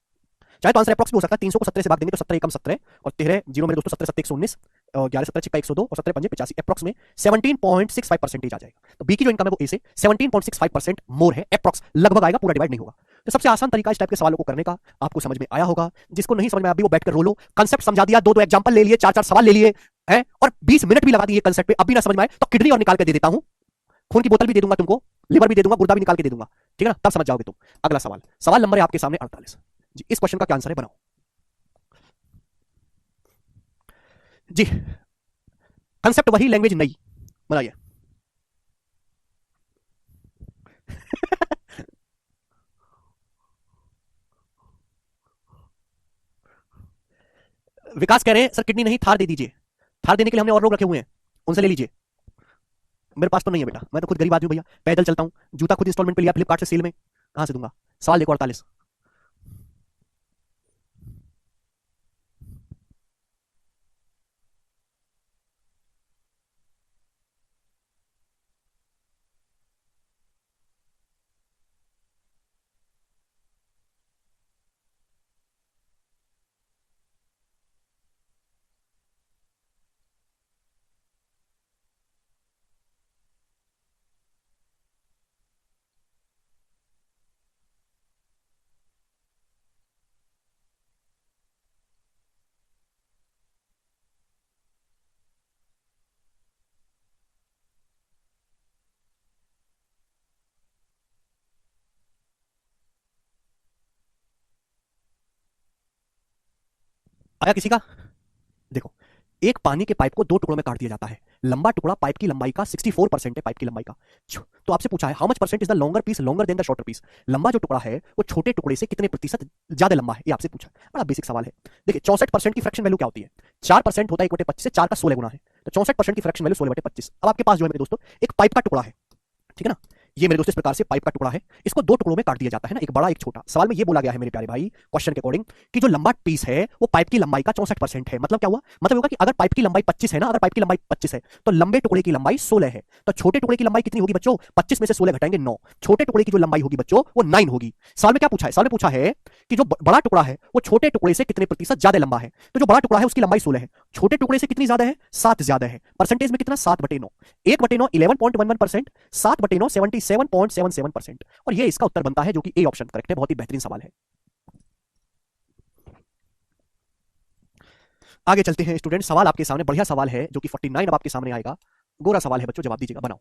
चाहे तो आंसर अप्रॉक्स भी हो सकता है, 300 को 17 से भाग देंगे तो 17 एकम 17 और 13 जीरो मेरे दोस्तों, 17 7 119 और 11 17 छिक्का 102 और 17 पंजे 85, अप्रॉक्स में 17.65% आ जाएगा। तो बी की जो इनकम है वो ए से 17.65% मोर है, अप्रॉक्स लगभग आएगा, पूरा डिवाइड नहीं होगा। तो सबसे आसान तरीका इस टाइप के सवालों को करने का आपको समझ में आया होगा। जिसको नहीं समझ में आया अभी वो बैठकर रो लो, कंसेप्ट समझा दिया, दो दो एग्जांपल ले लिए, चार चार सवाल ले लिए हैं और 20 मिनट भी लगा दिए कंसेप्ट पे, अभी ना समझ में आए तो किडनी और निकाल के दे देता हूं, खून की बोतल भी दे दूंगा तुमको, लिवर भी दे दूंगा, गुर्दा भी निकाल के दे दूंगा, ठीक है ना, तब समझ जाओगे तुम। अगला सवाल, सवाल नंबर है आपके सामने 48 जी। इस क्वेश्चन का क्या आंसर है, बनाओ। जी, कंसेप्ट वही, लैंग्वेज नई। बनाइए। विकास कह रहे हैं सर किडनी नहीं, थार दे दीजिए। थार देने के लिए हमने और लोग रखे हुए हैं, उनसे ले लीजिए। मेरे पास तो नहीं है बेटा, मैं तो खुद गरीब आदमी हूं भैया, पैदल चलता हूं, जूता खुद इंस्टॉलमेंट पे लिया फ्लिपकार्ट से सेल में, कहां से दूंगा। सवाल देखो 48। आया किसी का? देखो, एक पानी के पाइप को दो टुकड़ों में काट दिया जाता है। लंबा टुकड़ा पाइप की लंबाई का 64% है, पाइप की लंबाई का। तो आपसे पूछा है how much percent is the longer piece longer than the shorter piece. लंबा जो टुकड़ा है वो छोटे टुकड़े से कितने प्रतिशत ज्यादा लंबा है, ये आपसे पूछा। बड़ा बेसिक सवाल है। देखिए 64% की फ्रैक्शन वैल्यू क्या होती है? 4% होता है 1/25 से, 4 का 16 गुना है, तो 64% की फ्रैक्शन वैल्यू 16/25। अब आपके पास जो है मेरे दोस्तों एक पाइप का टुकड़ा है, ठीक है ना। ये मेरे दोस्त इस प्रकार से पाइप का टुकड़ा है, इसको दो टुकड़ों में काट दिया जाता है ना, एक बड़ा एक छोटा। सवाल में ये बोला गया है मेरे प्यारे भाई क्वेश्चन के अकॉर्डिंग कि जो लंबा पीस है वो पाइप की लंबाई का 64% है। मतलब क्या हुआ? मतलब होगा कि अगर पाइप की लंबाई 25 है ना, अगर पाइप की लंबाई 25 है तो लंबे टुकड़े की लंबाई 16 है। तो छोटे टुकड़े की लंबाई कितनी होगी बच्चों? 25 में से 16 घटाएंगे 9। छोटे टुकड़े की जो लंबाई होगी बच्चों वो 9 होगी। सवाल में क्या पूछा है? सवाल में पूछा है कि जो बड़ा टुकड़ा है वो छोटे टुकड़े से कितने प्रतिशत ज्यादा लंबा है। तो जो बड़ा टुकड़ा है उसकी लंबाई 16 है, छोटे टुकड़े से कितनी ज्यादा है? 7 ज्यादा है। परसेंटेज में कितना? 7/9। 1/9 11.11%, 7/9 77.77%। और ये इसका उत्तर बनता है, जो कि ए ऑप्शन करेक्ट है। बहुत ही बेहतरीन सवाल है। आगे चलते हैं स्टूडेंट, सवाल आपके सामने बढ़िया सवाल है जो कि 49 अब आपके सामने आएगा। गोरा सवाल है बच्चों, जवाब दीजिएगा, बनाओ।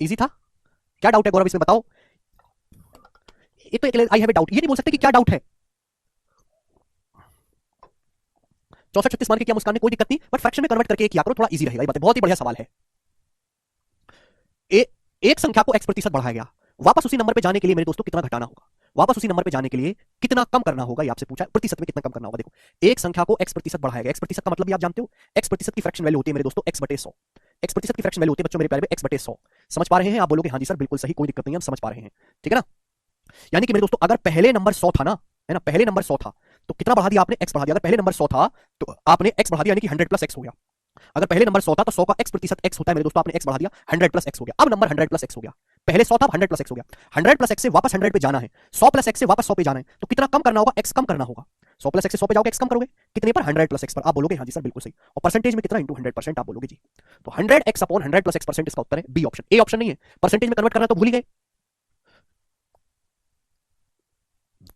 इजी था? क्या डाउट है गौरव इसमें बताओ। ये तो एक आई हैव ए डाउट, ये नहीं बोल सकते कि क्या डाउट है। 64-36 मान के किया मुस्कान ने, कोई दिक्कत नहीं, बट फ्रैक्शन में कन्वर्ट करके किया करो, थोड़ा इजी रहेगा। ये बात बहुत ही बढ़िया सवाल है। ए, एक संख्या को x प्रतिशत बढ़ाया गया, वापस उसी नंबर पे जाने के लिए मेरे दोस्तों कितना घटाना होगा? वापस उसी नंबर पे जाने के लिए कितना कम करना होगा, ये आपसे पूछा है। प्रतिशत में कितना कम करना होगा? देखो, एक संख्या को x प्रतिशत बढ़ाया गया, x प्रतिशत का मतलब भी आप जानते हो, x प्रतिशत की फ्रैक्शन वैल्यू होती है मेरे दोस्तों x/100। x प्रतिशत की फ्रैक्शन वैल्यू होती है बच्चों मेरे प्यारे में x/100। समझ पा रहे हैं? आप बोलोगे हाँ जी सर बिल्कुल सही, कोई दिक्कत नहीं, हम समझ पा रहे हैं, ठीक है ना। यानी कि मेरे दोस्तों अगर पहले नंबर 100 था ना, है ना, पहले नंबर 100 था तो कितना बढ़ा दिया आपने? x बढ़ा दिया। अगर पहले नंबर 100 था तो आपने x बढ़ा दिया, यानी कि 100 प्लस x हो गया। अगर पहले नंबर 100 था तो 100 का x प्रतिशत x होता है मेरे दोस्तों, आपने x बढ़ा दिया, 100 प्लस x हो गया। अब नंबर 100 प्लस x हो गया, पहले 100 था, 100 प्लस x हो गया। 100 प्लस x से वापस 100 पे जाना है, 100 प्लस x से वापस 100 पे जाना है, तो कितना कम करना होगा? x कम करना होगा। 100 प्लस x से 100 पे जाओगे, x कम करोगे कितने पर? 100 प्लस x पर। आप बोलोगे हाँ जी सर बिल्कुल सही। और परसेंटेज में कितना? इंटू 100%। आप बोलोगे जी, तो 100x अपॉन 100 प्लस x% इसका उत्तर है बी ऑप्शन। ए ऑप्शन नहीं है। परसेंटेज में कन्वर्ट करना तो भूल ही गए,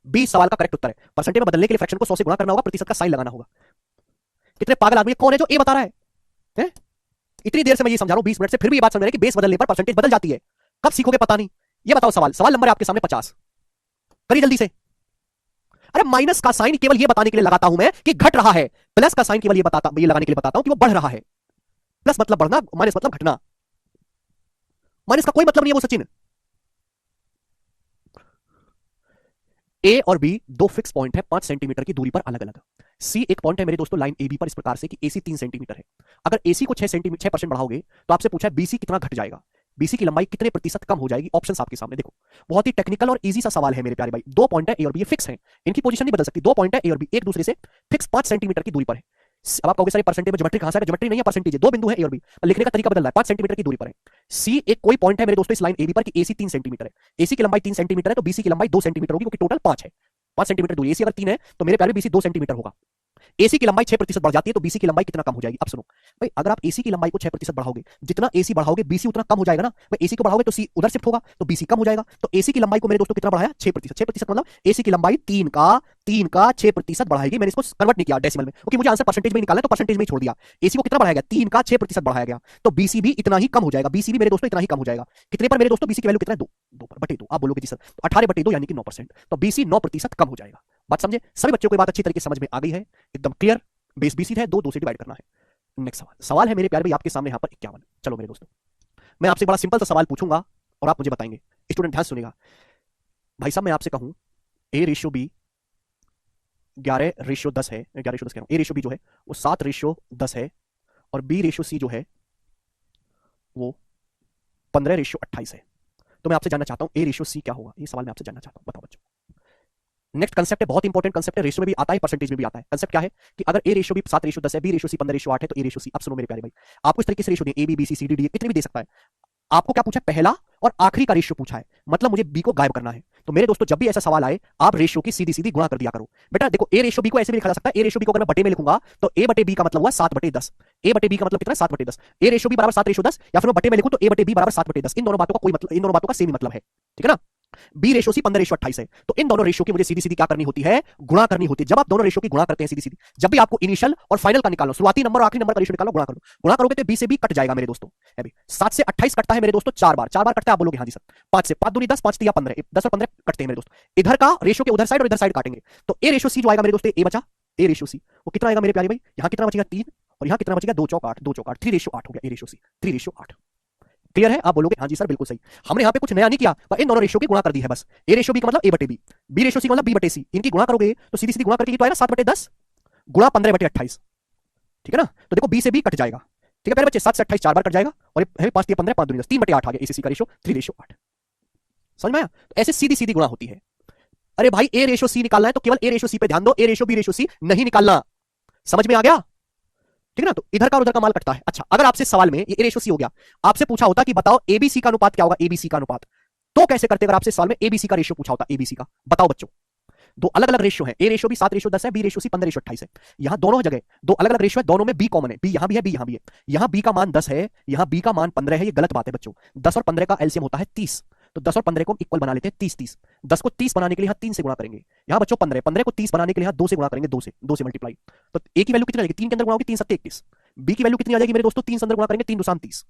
बी सवाल का करेक्ट उत्तर है। परसेंटेज में बदलने के लिए फ्रैक्शन को 100 से गुणा करना होगा, प्रतिशत का साइन लगाना होगा। कितने पागल आदमी, कौन है जो ए बता रहा है? इतनी देर से मैं ये समझा रहा हूं, 20 मिनट से, फिर भी ये बात समझ रहे हैं कि बेस बदलने पर परसेंटेज बदल जाती है। कब सीखोगे पता नहीं। ये बताओ सवाल, सवाल नंबर है आपके सामने 50, करिए जल्दी से। अरे माइनस का साइन केवल ये बताने के लिए लगाता हूं मैं कि घट रहा है, प्लस का साइन केवल ये लगाने के लिए बताता हूं कि वो बढ़ रहा है। प्लस मतलब बढ़ना, माइनस मतलब घटना। माइनस का कोई मतलब नहीं है वो सचिन। ए और बी दो फिक्स पॉइंट है 5 सेंटीमीटर की दूरी पर अलग अलग। सी एक पॉइंट है मेरे दोस्तों लाइन ए बी पर इस प्रकार से कि एसी 3 सेंटीमीटर है। अगर एसी को 6% बढ़ाओगे तो आपसे पूछा है बीसी कितना घट जाएगा, बीसी की लंबाई कितने प्रतिशत कम हो जाएगी। ऑप्शंस आपके सामने देखो, बहुत ही टेक्निकल और इजी सा सवाल है मेरे प्यारे भाई। दो पॉइंट है ए और बी, फिक्स है, इनकी पोजीशन नहीं बदल सकती। दो पॉइंट है ए और बी एक दूसरे से फिक्स 5 सेंटीमीटर की दूरी पर है। अब आप कहोगे सर परसेंटेज में ज्योमेट्री कहां से? ज्योमेट्री नहीं है, परसेंटेज है। दो बिंदु है ए और बी, लिखने का तरीका बदल रहा है, 5 सेंटीमीटर की दूरी पर है। सी एक कोई पॉइंट है मेरे दोस्तों इस लाइन ए बी पर कि एसी 3 सेंटीमीटर है, एसी की लंबाई 3 सेंटीमीटर है, तो बीसी की लंबाई 2 सेंटीमीटर होगी, क्योंकि टोटल 5 है। 5 सेंटीमीटर दूरी, एसी अगर 3 है तो मेरे प्यारे बीसी 2 सेंटीमीटर होगा। एसी की लंबाई 6% बढ़ जाती है तो बीसी की लंबाई कितना कम हो जाएगी? अब सुनो भाई, अगर आप एसी की लंबाई को 6% बढ़ाओगे, जितना एसी बढ़ाओगे बीसी उतना कम हो जाएगा ना भाई। एसी को बढ़ाओगे तो सी उधर शिफ्ट होगा तो बीसी कम हो जाएगा। तो एसी की लंबाई को मेरे दोस्तों कितना बढ़ाया? 6%। 6% मतलब एसी की लंबाई 3 का 6% बढ़ाएगी। मैंने इसको कन्वर्ट नहीं किया डेसिमल में क्योंकि मुझे आंसर परसेंटेज में निकालना है, तो परसेंटेज में ही छोड़ दिया। एसी को कितना बढ़ाया गया? 3 का 6% बढ़ाया गया, तो बीसी भी इतना ही कम हो जाएगा। बीसी भी मेरे दोस्तों इतना ही कम हो जाएगा। कितने पर मेरे दोस्तों? बीसी की वैल्यू कितना है? 2 पर बटे 2। आप बोलोगे जी सर तो 18/2 यानी कि 9%, तो बीसी 9% कम हो जाएगा। बात समझे? सभी बच्चों को ये बात अच्छी तरीके से समझ में आ गई है, एकदम क्लियर। बेस बीसी है, 2 से डिवाइड करना है। नेक्स्ट सवाल है मेरे प्यारे भाई आपके सामने यहाँ पर 51। चलो मेरे दोस्तों, मैं आपसे बड़ा सिंपल सा सवाल पूछूंगा और आप मुझे बताएंगे। स्टूडेंट ध्यान सुनेगा भाई साहब, मैं आपसे कहूं ए रेशियो बी 11/10 है, 11/10 कह रहा हूं। ए रेशियो बी जो है वो 7/10 है और बी रेशियो सी जो है वो 15/28 है। तो मैं आपसे जानना चाहता हूं ए रेशियो सी क्या होगा? ये सवाल मैं आपसे जानना चाहता हूं, बताओ बच्चों। नेक्स्ट कंसेप्ट है, बहुत इंपॉर्टेंट कंसेप्ट है, रेशियो में भी आता है, परसेंटेज में भी आता है। कंसेप्ट क्या है कि अगर ए रेशियो भी 7/10 है, बी रेशियो सी 15/8 है, तो ए रेशियो सी। अब सुनो मेरे प्यारे भाई, आपको इस तरीके से रेशियो दिए A B B C C D D इतने भी दे सकता है। आपको क्या पूछा? पहला और आखिरी का रेशियो पूछा है, मतलब मुझे बी को गायब करना है। तो मेरे दोस्तों जब भी ऐसा सवाल आए आप रेशियो की सीधी सीधी गुणा कर दिया करो। बेटा देखो, ए रेशियो बी को ऐसे भी लिखा जा सकता है। ए रेशियो बी को अगर मैं बटे में लिखूंगा तो ए बटे बी का मतलब हुआ 7/10। ए बटे बी का मतलब कितना? 7/10। ए रेशियो बी बराबर 7/10, या फिर मैं बटे में लिखूं तो ए बटे बी बराबर 7/10। इन दोनों बातों का कोई मतलब, इन दोनों बातों का सेम मतलब है, ठीक है ना। बी रेशियो सी 15/28 है, तो इन दोनों रेशियो की मुझे सीधी सीधी क्या करनी होती है? गुणा करनी होती है। जब आप दोनों रेशियो की गुणा करते हैं सीधी सीधी, जब भी आपको इनिशियल और फाइनल का निकालो, शुरुआती नंबर और आखिरी नंबर का रेशियो निकालो, गुणा करो। गुणा करोगे तो बी से बी कट जाएगा मेरे दोस्तों। अभी 7 से 28 कटता है मेरे दोस्तों 4 बार। 4 बार कटता है, आप बोलोगे हाँ जी सर। 5 से 5 दूनी 10, 5 3 15, 10 और 15 कटते हैं मेरे दोस्तों। इधर का रेशियो के उधर साइड और इधर साइड काटेंगे तो ए रेशियो सी जो आएगा मेरे दोस्तों, ए बचा ए रेशियो सी, वो कितना आएगा मेरे प्यारे भाई? यहां कितना बचेगा? 3, और यहां कितना बचेगा? 2 चौक 8, 2 चौक 8, 3/8 हो गया ए रेशियो सी, 3/8। क्लियर है? आप बोलोगे हाँ जी सर बिल्कुल सही। हमने यहाँ पे कुछ नया नहीं किया, पर इन दोनों रेशियो की गुणा कर दी है बस। ए रेशियो बी का मतलब ए बटे बी, बी रेशियो सी का मतलब बी बटे सी। इनकी गुणा करोगे तो सीधी सीधी गुणा करके तो आएगा 7/10 गुणा 15/28, ठीक है ना। तो देखो बी से बी कट जाएगा, ठीक है प्यारे बच्चे। 7 से 28 4 बार कट जाएगा, और ये 5 3 15, 5 दूनी 10, 3/8 आ गया एसीसी का रेशियो, 3/8। समझ में आया? तो ऐसे सीधी सीधी गुणा होती है। अरे भाई ए रेशियो सी निकालना है तो केवल ए रेशियो सी पे ध्यान दो, A ratio B ratio C नहीं निकालना। समझ में आ गया? ठीक है ना। तो इधर का और उधर का माल कटता है। अच्छा, अगर आपसे सवाल में ये रेशियो सी हो गया, आपसे पूछा होता कि बताओ एबीसी का अनुपात क्या होगा? एबीसी का अनुपात तो कैसे करते? अगर आपसे सवाल में एबीसी का रेशियो पूछा होता, एबीसी का बताओ बच्चों। दो अलग अलग रेशियो है, ए रेशियो भी 7/10 है, बी रेशियो सी 15/28 है। यहां दोनों जगह दो अलग अलग रेशियो है, दोनों में बी कॉमन है। बी यहां भी है, बी यहां भी है। यहां बी का मान 10 है, यहां बी का मान 15 है। ये गलत बात है बच्चों। 10 और 15 का एलसीएम होता है 30, तो 10 और 15 को इक्वल बना लेते हैं 30-30। 10 को 30 बनाने के लिए यहां 3 से गुणा करेंगे। यहां बच्चों 15 को 30 बनाने के लिए यहां 2 से गुणा करेंगे, 2 से मल्टीप्लाई। तो ए की वैल्यू कितनी आ जाएगी? 3 के अंदर गुणा होगी, 3 7 21। बी की वैल्यू कितनी आ जाएगी मेरे दोस्तों? 3 से अंदर गुणा करेंगे, 3 2 30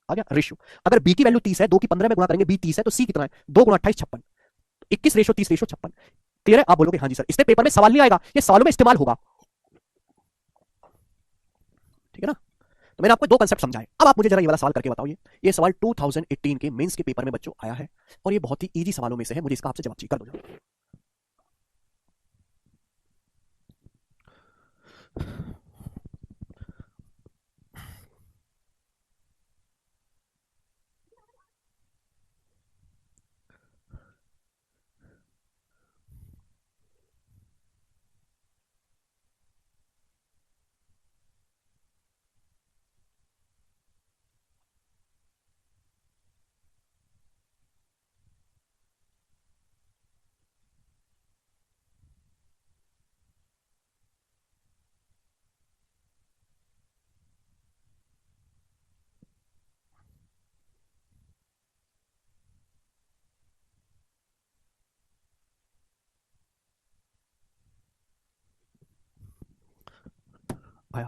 आ गया रेशियो। अगर बी की वैल्यू 30 है, 2 की 15 में गुणा करेंगे, बी 30 है, तो सी कितना है? 2 गुणा 28 56, 21/30/56। क्लियर है? आप बोलोगे हाँ जी सर। इससे पेपर में सवाल नहीं आएगा, ये सवालों में इस्तेमाल होगा, ठीक है ना। तो मैंने आपको 2 कंसेप्ट समझाए। अब आप मुझे जरा ये वाला सवाल करके बताओ। ये सवाल 2018 के मेंस के पेपर में बच्चों आया है, और ये बहुत ही इजी सवालों में से है। मुझे इसका आपसे जवाब चाहिए, कर दो। आया।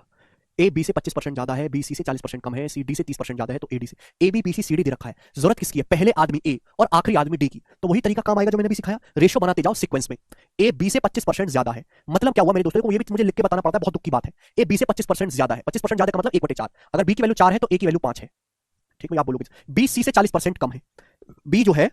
ए बी से 25% ज्यादा है, बी सी से 40% कम है, सी डी से 30% ज्यादा है, तो ए डी से। A B B C C D दे रखा है। जरूरत किसकी है? पहले आदमी ए और आखिरी आदमी डी की। तो वही तरीका काम आएगा जो मैंने भी सिखाया, रेशियो बनाते जाओ सीक्वेंस में। ए बी से 25% ज्यादा है, मतलब क्या हुआ मेरे दोस्तों को? ये भी मुझे लिख के बताना पड़ता है, बहुत दुख की बात है। ए बी से 25% ज्यादा है, 25% ज्यादा का मतलब 1/4। अगर बी की वैल्यू 4 है तो ए की वैल्यू 5 है, ठीक है। आप बोलोगे बी सी से 40% कम है, बी जो है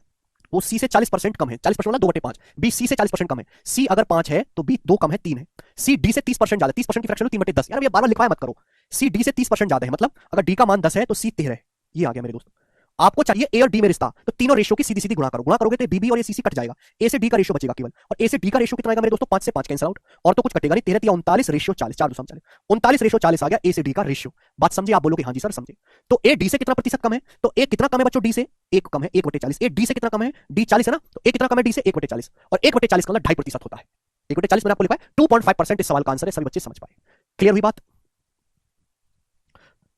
वो सी से 40% कम है। 40% मतलब 2/5। बी सी से 40% कम है। सी अगर 5 है तो बी 2 कम है, 3 है। सी डी से 30% ज्यादा, 30% की फ्रैक्शन 3/10। यार ये बार बार लिखवाया मत करो। सी डी से 30% ज्यादा है, मतलब अगर डी का मान 10 है तो सी 13 है। ये आ गया मेरे दोस्तों। आपको चाहिए ए और डी में रिश्ता, तो तीनों रेशियो की सीधी सीधी गुणा करो। गुणा करोगे तो बीबी और ये सीसी कट जाएगा, ए से डी का रेशियो बचेगा केवल। और ए से डी का रेशियो कितना आएगा मेरे दोस्तों? 5 से 5 कैंसिल आउट, और तो कुछ कटेगा नहीं। 13 39 रेशियो 40, 4 2 40, 39/40 आ गया ए से डी का रेशियो। बात समझे? आप बोलोगे हाँ जी सर समझे। तो ए डी से कितना प्रतिशत कम है? तो ए कितना कम है बच्चों? डी से 1 कम है, 1/40। ए डी से कितना कम है? डी 40 है ना, तो ए कितना कम है? डी से 1/40, और 1/40 का मतलब 2.5% होता है। 1/40 मैंने आपको लिखा है, 2.5% इस सवाल का आंसर है, सभी बच्चे समझ पाए। क्लियर हुई बात?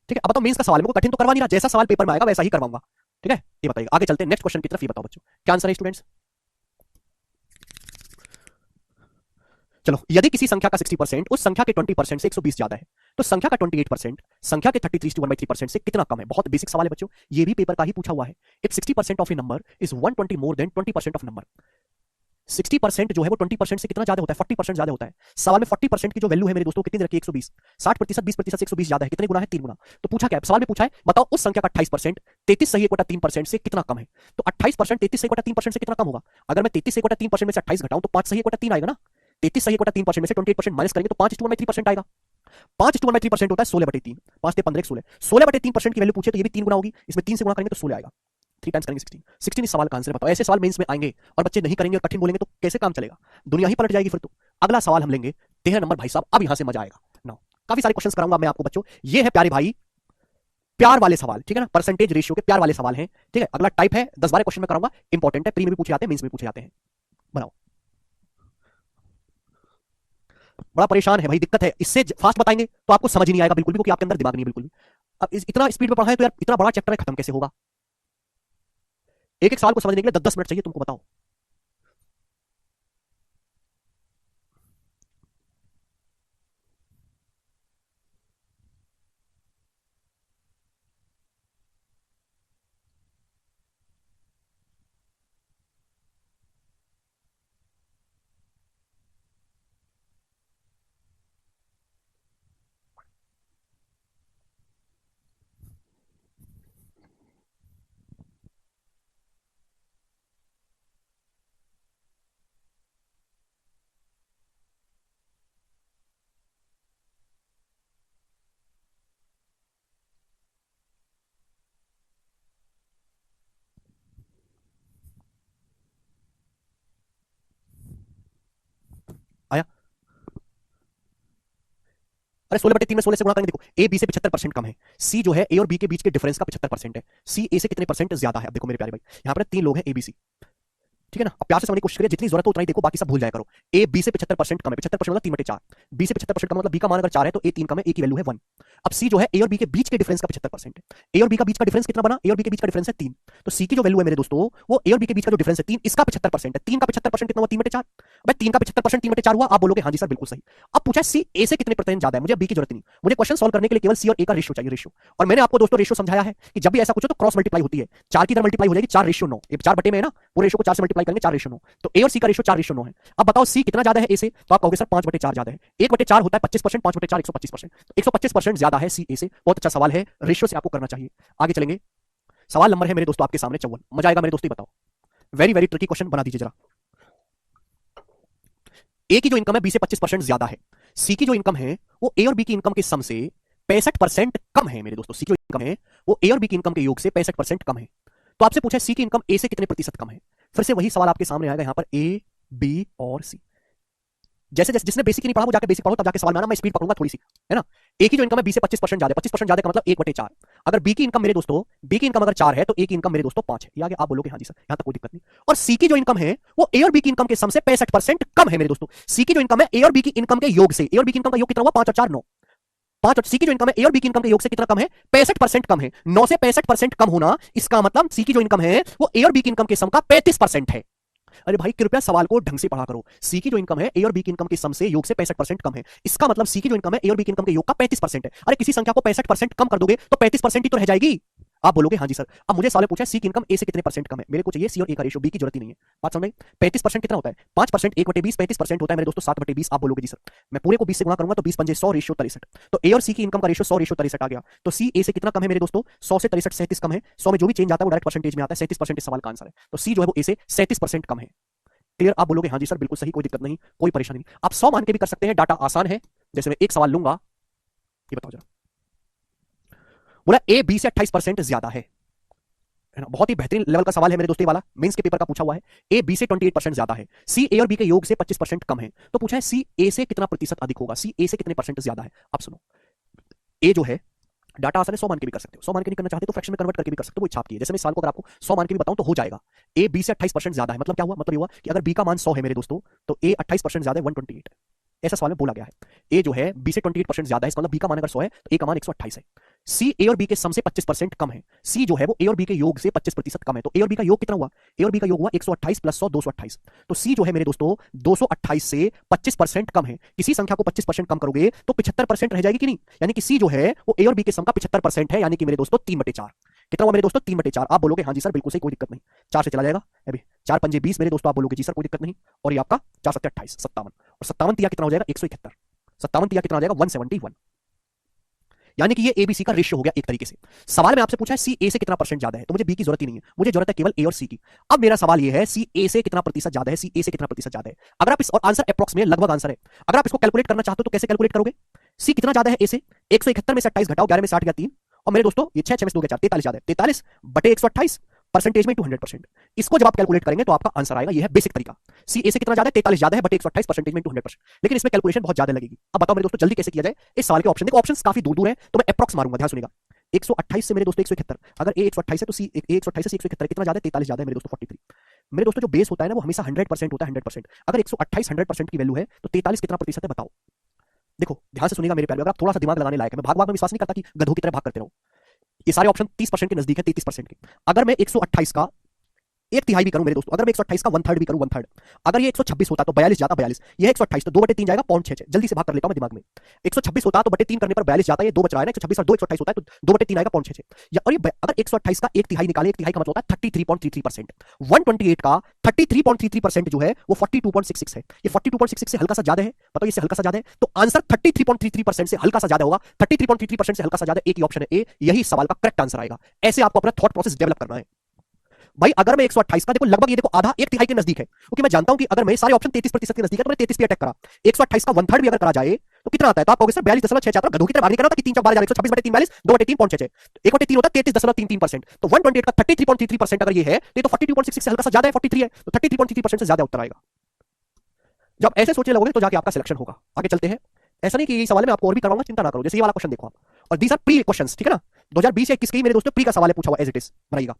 ठीक है, अब बताओ मेंस का सवाल है, मेरे को कठिन तो करवा नहीं रहा, जैसा सवाल पेपर में आएगा वैसा ही करवाऊंगा। ठीक है, ये बताइए, आगे चलते हैं नेक्स्ट क्वेश्चन की तरफ। ये बताओ बच्चों, क्या आंसर है स्टूडेंट्स? चलो, यदि किसी संख्या का 60% उस संख्या के 20% से 120 ज्यादा है, तो संख्या का 28% संख्या के 33:1/3% से कितना कम है? बहुत बेसिक सवाल है बच्चों, ये भी पेपर का ही पूछा हुआ है। If 60% of A number is 120 more than 20% of number, 60% जो है वो 20% से कितना ज्यादा होता है? 40% ज्यादा होता है। सवाल में 40% की जो वैल्यू है मेरे दोस्तों कितनी रखी है? 120। 60%, 20% से 120 ज्यादा है, कितने गुना है? 3 गुना। तो पूछा क्या है सवाल में? पूछा है बताओ उस संख्या का 28% 33 सही 1/3% से कितना कम है? तो 28% 33 सही 1/3% से कितना कम होगा? अगर मैं 33 सही 1/3% में से 28 घटाऊं तो 5 सही 1/3 आएगा ना। 33 सही 1/3% में से 28% माइनस करेंगे तो 5:1/3% आएगा। 5:1/3% होता है 16/3। 5 से 15 16, 16/3% की वैल्यू पूछे तो ये भी 3 गुना होगी, इसमें 3 से गुणा करेंगे तो 16 आएगा। 3 टाइम्स करेंगे 16, 16 इस सवाल का आंसर। बताओ ऐसे सवाल मेंस में आएंगे और बच्चे नहीं करेंगे और कठिन बोलेंगे तो कैसे काम चलेगा? दुनिया ही पलट जाएगी फिर तो। अगला सवाल हम लेंगे 13 नंबर भाई साहब, अब यहां से मजा आएगा ना। काफी सारे क्वेश्चंस कराऊंगा मैं आपको बच्चों, ये है प्यारे भाई प्यार वाले सवाल, ठीक है ना, परसेंटेज रेशियो के प्यार वाले सवाल हैं। ठीक है, अगला टाइप है 10-12 क्वेश्चन में कराऊंगा, इंपॉर्टेंट है, प्री में भी पूछे जाते हैं, मेंस में भी पूछे जाते हैं। बनाओ, बड़ा परेशान है भाई, दिक्कत है, इससे फास्ट बताएंगे तो आपको समझ ही नहीं आएगा बिल्कुल भी, क्योंकि आपके अंदर दिमाग नहीं है बिल्कुल भी। अब इतना स्पीड में पढ़ा है तो यार इतना बड़ा चैप्टर है, खत्म कैसे होगा? एक एक सवाल को समझने के लिए 10-10 मिनट चाहिए तुमको, बताओ। आया? अरे 16/3 में 16 से गुणा करेंगे, देखो ए बी से 75% कम है, सी जो है ए और बी के बीच के डिफरेंस का 75% है, सी ए से कितने परसेंट ज्यादा है? अब देखो मेरे प्यारे भाई, यहां पर 3 लोग हैं ए बी सी, ठीक है ना। अब प्यार से समझने की कोशिश करिए, जितनी जरूरत हो उतना ही देखो, बाकी सब भूल जाया करो। ए बी से 75% कम है, 75% मतलब 3/4, बी से 75% कम मतलब बी का मान अगर 4 है तो ए 3 कम है, ए की वैल्यू है 1। अब सी जो है ए और बी के बीच के डिफरेंस का 75% है, ए और बी का बीच का डिफरेंस कितना बना? ए और बी के बीच का डिफरेंस है 3, तो सी की जो वैल्यू है मेरे दोस्तों वो ए और बी के बीच का जो डिफरेंस है 3, इसका 75% है। 3 का 75% कितना हुआ? 3/4। भाई 3 का 75% 3/4 हुआ, आप बोलोगे हाँ जी सर बिल्कुल सही। अब पूछा है सी ए से कितने प्रतिशत ज्यादा है, मुझे बी की जरूरत नहीं, मुझे क्वेश्चन सॉल्व करने के लिए केवल सी और ए का रेशियो चाहिए, रेशियो। और मैंने आपको दोस्तों रेशियो समझाया है कि जब भी ऐसा कुछ हो तो क्रॉस मल्टीप्लाई होती है, 4 की इधर मल्टीप्लाई हो जाएगी, 4:9, ये 4 बटे में है ना, पूरे रेशियो को 4 से मल्टीप्लाई करेंगे, 4:9, तो ए और सी का रेशियो 4:9 है। अब बताओ सी कितना ज्यादा है ए से? तो आप कहोगे सर 5/4 ज्यादा है। 1/4 होता है 25%, 5/4 125%, तो 125% ज्यादा है सी ए से। बहुत अच्छा सवाल है, रेशियो से आपको करना चाहिए। आगे चलेंगे, सवाल नंबर है मेरे दोस्तों आपके सामने 54, मजा आएगा मेरे दोस्तों, बताओ। वेरी वेरी ट्रिकी क्वेश्चन, बना दीजिए जरा। ए की जो इनकम है बी से 25% ज्यादा है, सी की जो इनकम है वो ए और बी की इनकम के सम से 65% कम है मेरे दोस्तों। सी की जो इनकम है वो ए और बी की इनकम के योग से 65% कम है। तो आपसे पूछा है सी की इनकम ए से कितने प्रतिशत कम है? फिर से वही सवाल आपके सामने आएगा, यहां पर ए बी और सी। जैसे जैसे जिसने बेसिक नहीं पढ़ा वो जाके बेसिक पढ़ो, तब जाके सवाल में आना, मैं स्पीड पकड़ूंगा थोड़ी सी, है ना। ए की जो इनकम है बी से 25% ज्यादा, 25% ज्यादा का मतलब 1/4। अगर बी की इनकम मेरे दोस्तों, बी की इनकम अगर 4 है तो ए की इनकम मेरे दोस्तों 5 है। ये आगे आप बोलोगे हाँ जी सर, यहां तक कोई दिक्कत नहीं। और सी की जो इनकम है वो ए और बी की इनकम के सम से 65% कम है मेरे दोस्तों। सी की जो इनकम है ए और बी की इनकम के योग से, ए और बी की इनकम का योग कितना हुआ? 5 और 4 9, 5, और सी की जो इनकम है ए और बी की इनकम के योग से कितना कम है? 65% कम है। 9 से 65% कम होना, इसका मतलब सी की जो इनकम है वो ए और बी की इनकम के सम का 35% है। अरे भाई कृपया सवाल को ढंग से पढ़ा करो। सी की जो इनकम है ए और बी की इनकम के सम से योग से 65% कम है, इसका मतलब सी की जो इनकम है ए और बी की इनकम के योग का 35% है। अरे किसी संख्या को 65% कम कर दोगे तो 35% ही तो रह जाएगी। आप बोलोगे हाँ जी सर। अब मुझे सवाल पूछा है सी की इनकम ए से कितने परसेंट कम है, मेरे को चाहिए सी और ए का रेशियो, बी की जरूरत ही नहीं है। बात समझ में? 35% कितना होता है? 5%, 1/20, 35% होता है मेरे दोस्तों 7/20। आप बोलोगे जी सर मैं पूरे को 20 से गुणा करूंगा तो 20 पंजे 100 रेशियो 63, तो ए और सी की इनकम का रेशियो 100 रेशियो 63 आ गया। तो सी ए से कितना कम है मेरे दोस्तों? 100 से 63 37 कम है। 100 में जो भी चेंज आता है वो डायरेक्ट परसेंटेज में आता है, 37% इस सवाल का आंसर है। तो सी जो है वो ए से 37% कम है। क्लियर? आप बोलोगे हाँ जी सर बिल्कुल सही, कोई दिक्कत नहीं, कोई परेशानी नहीं। आप 100 मान के भी कर सकते हैं, डाटा आसान है। जैसे मैं एक सवाल लूंगा, ये बताओ जरा, बोला ए बी से 28% ज्यादा है ना। बहुत ही बेहतरीन लेवल का सवाल है मेरे दोस्तों, वाला मेंस के पेपर का पूछा हुआ है। ए बी से 28% ज्यादा है, सी ए और बी के योग से 25% कम है। तो पूछा है सी ए से कितना प्रतिशत अधिक होगा, सी ए से कितने परसेंट ज्यादा है। आप सुनो, ए जो है डाटा आसान है, 100 मान के भी कर सकते हो, 100 मान के नहीं करना चाहते तो फ्रैक्शन में कन्वर्ट करके भी कर सकते हो, वो इच्छा आपकी है। जैसे मैं इस सवाल को अगर आपको 100 मान के भी बताऊं तो हो जाएगा। ए बी से 28% ज्यादा है, मतलब क्या हुआ, मतलब ये हुआ कि अगर बी का मान 100 है मेरे दोस्तों तो ए 28% ज्यादा है 128 है, ऐसा सवाल में बोला गया है। ए जो है बी से 28% ज्यादा है, इसका मतलब बी का मान अगर 100 है तो ए का मान 128 है। सी ए और बी के सम से 25% कम है, सी जो है वो ए और बी के योग से 25% कम है, तो ए और बी का योग कितना हुआ, ए और बी का योग हुआ 128 प्लस 100 228। तो सी जो है मेरे दोस्तों 228 से 25% कम है। किसी संख्या को 25% कम करोगे तो 75% रह जाएगी कि नहीं, यानी कि सी जो है वो ए और बी के सम का 75% है, यानी कि मेरे दोस्तों 3/4। कितना हुआ मेरे दोस्तों, 3/4। आप बोलोगे हाँ जी सर बिल्कुल सही, कोई दिक्कत नहीं, 4 से चला जाएगा अभी, 4 पंजे 20 मेरे दोस्तों, आप बोलोगे जी सर कोई दिक्कत नहीं, और ये आपका 4 7 28 57, और 57 तिया कितना हो जाएगा 171, 57 तिया कितना हो जाएगा 171, यानी कि ये एबीसी का रेशियो हो गया एक तरीके से। सवाल में आपसे पूछा है सी ए से कितना परसेंट ज्यादा है, तो मुझे बी की जरूरत ही नहीं है, मुझे जरूरत है केवल ए और सी की। अब मेरा सवाल ये है सी ए से कितना प्रतिशत ज्यादा है, सी ए से कितना प्रतिशत ज्यादा है। अगर आप इस, और आंसर अप्रॉक्स में लगभग आंसर है, अगर आप इसको कैलकुलेट करना चाहते हो तो कैसे कैलकुलेट करोगे, सी कितना ज्यादा है ए से, 171 में से 28 घटाओ, 11 में 60 गया 3, और मेरे दोस्तों ये 6 6 में 2 गया 4, 43 ज्यादा है, 43 बटे 128 परसेंटेज में 200%। इसको जब आप कैलकुलेट करेंगे तो आपका आंसर आएगा, ये है बेसिक तरीका। सी ए से कितना ज्यादा है, 43 ज्यादा है बटे 128 परसेंटेज में 200%, लेकिन इसमें कैलकुलेशन बहुत ज्यादा लगेगी। अब बताओ मेरे दोस्तों जल्दी कैसे किया जाए इस सवाल के ऑप्शन, देखो ऑप्शंस काफी दूर दूर है तो मैं अप्रॉक्स मारूंगा, ध्यान सुनिएगा। 128 से मेरे दोस्तों 171, अगर ए 128 है तो सी 128 से 171 कितना ज्यादा है, 43 ज्यादा है मेरे दोस्तों 43। मेरे दोस्तों जो बेस होता है ना वो हमेशा 100% होता है, 100%। अगर 128 100% की वैल्यू है तो 43 कितना प्रतिशत है बताओ। देखो ध्यान से सुनिएगा मेरे प्यारे, अगर आप थोड़ा सा दिमाग लगाने लायक है, मैं भाग भाग में विश्वास नहीं करता कि गधों की तरह भाग करते रहो। ये सारे ऑप्शन 30% के नजदीक है, 33% के। अगर मैं 128 का एक तिहाई भी करूं मेरे दोस्तों, अगर मैं 128 का 1/3 भी करूं, 1/3, अगर ये 126 होता तो 42 जाता, 42 ये 128 तो 2/3 जाएगा 0.6, जल्दी से भाग कर लेता हूं मैं दिमाग में। 126 होता तो बटे 3 करने पर 42 जाता, ये 2 बच रहा है ना, 126 और 2 128 होता है तो 2/3 आएगा 0.6, या और ये अगर 128 का एक तिहाई निकाले, एक तिहाई का मतलब होता है 33.33%, 128 का 33.33% जो है वो 42.66 है, ये 42.66 से हल्का सा ज्यादा है, बताओ इससे हल्का सा ज्यादा है, तो आंसर 33.33% से हल्का सा ज्यादा होगा, 33.33% से हल्का सा ज्यादा, एक ही ऑप्शन है ए, यही सवाल का करेक्ट आंसर आएगा। ऐसे आपको अपना थॉट प्रोसेस डेवलप करना है भाई। अगर मैं 128 का, देखो लगभग ये देखो आधा एक तिहाई के नजदीक है, क्योंकि मैं जानता हूं कि अगर मैं सारे ऑप्शन 33% के नजदीक है तो मैंने 33 पे अटैक करा, 128 का 1/3 भी अगर करा जाए तो कितना आता है, तो आप कहोगे सर 42.6, गधों की तरह भाग नहीं करना था कि 3 4 12 126 बटे 3 42 2 बटे 3.6, 1/3 होता है 33.33%, तो 128 का 33.33% अगर ये है तो 42.66 से हल्का सा ज्यादा है, 43 है, तो 33.33% से ज्यादा उत्तर आएगा। जब ऐसे सोचने लगोगे तो जाके आपका सिलेक्शन होगा। आगे चलते हैं, ऐसा नहीं कि ये सवाल मैं आपको और भी करवाऊंगा, चिंता ना करो। जैसे ये वाला क्वेश्चन देखो आप, और दीज आर प्री क्वेश्चंस, ठीक है ना, 2020 या 21 के मेरे दोस्तों प्री का सवाल है, पूछा हुआ एज इट इज, बनाइएगा।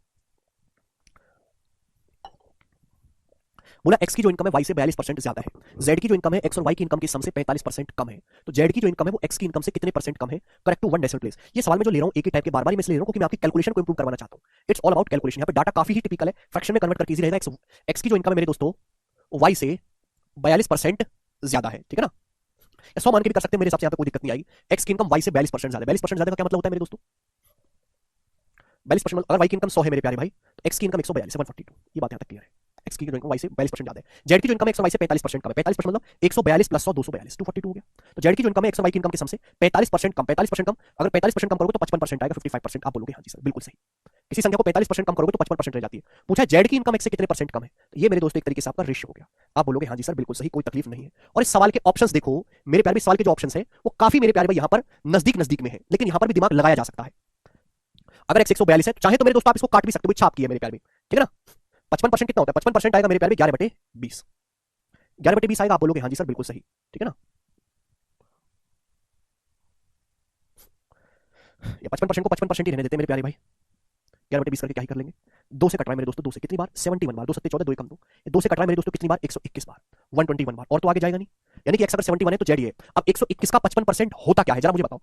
बोला एक्स की जो इनकम है वाई से 42% ज्यादा है, जेड की जो इनकम है एक्स और वाई की इनकम की सम से 45% कम है, तो जेड की जो इनकम है वो एक्स की इनकम से कितने परसेंट कम है, करेक्ट टू 1 डेसिमल प्लेस। ये सवाल में जो ले रहा हूं एक ही टाइप के बार बार मैं इसलिए ले रहा हूं क्योंकि मैं आपकी कैलकुलेशन को इंप्रूव करवाना चाहता हूं। इट्स ऑल अबाउट कैलकुलेशन, यहाँ पे डाटा काफी ही टिपिकल है, फ्रैक्शन में कन्वर्ट करके इजी रहेगा। एक्स की जो इनकम है मेरे दोस्तों वाई से 42% ज्यादा है, ठीक है ना, या 100 मान के भी कर सकते हैं, मेरे हिसाब से यहाँ पे कोई दिक्कत नहीं आएगी। एक्स की इनकम वाई से 42% ज्यादा, 42% ज्यादा का क्या मतलब होता है मेरे दोस्तों, 42%, अगर वाई की इनकम 100 है मेरे प्यारे भाई तो एक्स की इनकम 142 है, 142, ये बात यहाँ तक क्लियर है। एक्स की जो इनकम वाई से 42% ज्यादा है, जेड की जो इनकम एक्स और वाई से 45% कम है, 45% मतलब 142 प्लस 100 242 242 हो गया। तो जेड की जो इनकम है एक्स और वाई की इनकम के सम से 45% कम, 45% कम, अगर 45% कम करोगे तो 55% आएगा, 55%। आप बोलोगे हाँ जी सर बिल्कुल सही, किसी संख्या को 45% कम करोगे तो 55% रह जाती है। पूछा जेड की इनकम एक्स से कितने परसेंट कम है, तो ये मेरे दोस्तों एक तरीके से आपका रेशियो हो गया। आप बोलोगे हाँ जी सर बिल्कुल सही, कोई तकलीफ नहीं है। और इस सवाल के ऑप्शंस देखो मेरे प्यारे, इस सवाल के जो ऑप्शंस है वो काफी मेरे प्यारे भाई यहाँ पर नजदीक नजदीक में है, लेकिन यहाँ पर भी दिमाग लगाया जा सकता है। अगर एक्स 142 है, चाहे तो मेरे दोस्तों आप इसको काट भी सकते हो, इच्छा आपकी है मेरे प्यारे, ठीक है ना। 55% कितना होता है, 55% आएगा मेरे प्यारे 11/20, 11/20 आएगा। आप बोलोगे हाँ जी सर बिल्कुल सही, ठीक है ना। ये 55% को 55% ही रहने देते हैं मेरे प्यारे भाई, 11/20 करके क्या ही कर लेंगे। 2 से कट रहा है मेरे दोस्तों, 2 से कितनी बार 71 बार, 2 7 14 2 कम 2, 2 से कट रहा है मेरे दोस्तों कितनी बार 121 बार, 121 बार, और तो आगे जाएगा नहीं, यानी कि एक्स अगर 71 है तो जेड ये। अब 121 का 55% होता क्या है जरा मुझे बताओ।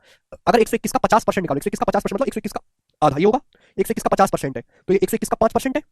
अगर 121 का 50% निकालो, 121 का 50% मतलब 121 का आधा ही होगा, 121 का 50% है तो ये 121 का 5% है,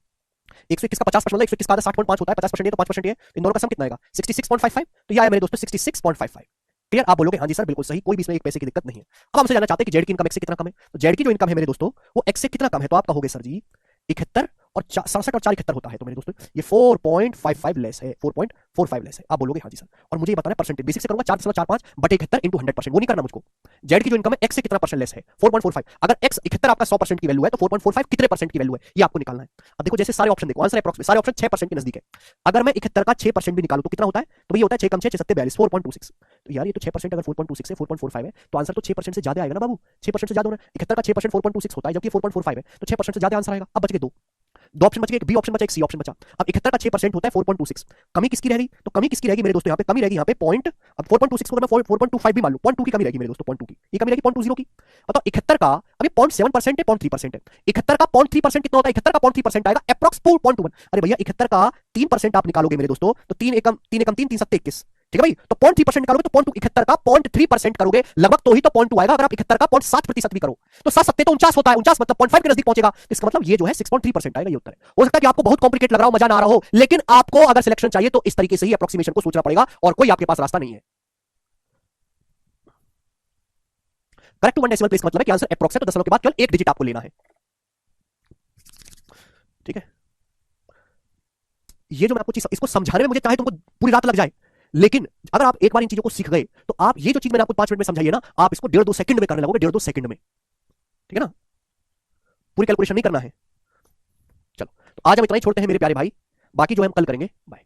121 का 50% मतलब 121 का आधा 60.5 होता है, 50% है तो 5% है, इन दोनों का सम कितना आएगा 66.55, तो ये आया मेरे दोस्तों 66.55। क्लियर, आप बोलोगे हाँ जी सर बिल्कुल सही, कोई भी इसमें एक पैसे की दिक्कत नहीं है। अब हमसे जानना चाहते हैं कि जेड की इनकम एक्स से कितना कम है, तो जेड की जो इनकम है मेरे दोस्तों वो एक्स से कितना कम है, तो आप कहोगे सर जी 71 और 67 और 4 71 होता है, तो मेरे दोस्तों ये 4.55 लेस है, 4.45 लेस है। आप बोलोगे हाँ जी सर, और मुझे ये बताना है परसेंटेज, बेसिक से करूंगा 4.45 बटे 71 इंटू 100%, वो नहीं करना मुझको। जेड की जो इनकम है एक्स से कितना परसेंट लेस है 4.45, अगर एक्स 71 आपका 100% की वैल्यू है तो 4.45 कितने परसेंट की वैल्यू है ये आपको निकालना है। अब देखो जैसे सारे ऑप्शन देखो, आंसर अप्रॉक्स में सारे ऑप्शन 6% के नजदीक है। अगर मैं 71 का 6% भी निकालूं तो कितना होता है, तो ये होता है 6 कम 6 6 42 4.26, तो यार ये तो 6% अगर 4.26 है 4.45 है तो आंसर तो 6% से ज्यादा आएगा ना बाबू, 6% से ज्यादा होना है। 71 का 6% 4.26 होता है जबकि 4.45 है तो 6% से ज्यादा आंसर आएगा। अब बच गए 2, दो ऑप्शन बच गए, एक बी ऑप्शन बचा, एक सी ऑप्शन बचा। अब 71 का 6% होता है 4.26। कमी किसकी रह गई? तो कमी किसकी रहेगी मेरे दोस्तों? यहाँ पे कमी रहेगी, यहाँ पे पॉइंट, अब 4.26 को मैं 4.25 भी मान लूं, 0.2 की कमी रहेगी मेरे दोस्तों, 0.2 की, ये कमी रहेगी 0.20 की। तो 71 का, अब ये 0.7% है, 0.3% है। 71 का 0.3% कितना होता है? 71 का 0.3% आएगा अप्रॉक्स 4.21। अरे भैया 71 का 3% आप निकालोगे मेरे दोस्तों, तो 3 एकम 3 एकम 3 3 7 21, ठीक है भाई। तो 0.3% निकालोगे तो 0.71 का 0.3% करोगे लगभग, तो ही तो 0.2 आएगा। अगर आप 71 का 0.7% भी करो तो 7 7 तो 49 होता है, 49 मतलब 0.5 के नजदीक पहुंचेगा। इसका मतलब ये जो है 6.3% आएगा, ये उत्तर है। हो सकता है कि आपको बहुत कॉम्प्लिकेट लग रहा हो, मजा ना आ रहा हो, लेकिन आपको अगर सिलेक्शन चाहिए तो इस तरीके से ही अप्रोक्सीमेशन को सोचना पड़ेगा, और कोई आपके पास रास्ता नहीं है। Correct to one decimal place मतलब है कि आंसर अप्रोक्स है, तो दशमलव के बाद केवल एक डिजिट आपको लेना है, ठीक है। ये जो मैं आपको चीज, इसको समझाने में मुझे चाहे तुमको पूरी रात लग जाए, लेकिन अगर आप एक बार इन चीजों को सीख गए तो आप ये जो चीज मैंने आपको 5 मिनट में समझाई है ना, आप इसको 1.5-2 सेकंड में करने लगोगे, 1.5-2 सेकंड में, ठीक है ना। पूरी कैलकुलेशन नहीं करना है। चलो, तो आज हम इतना ही छोड़ते हैं मेरे प्यारे भाई, बाकी जो हम कल करेंगे। बाय।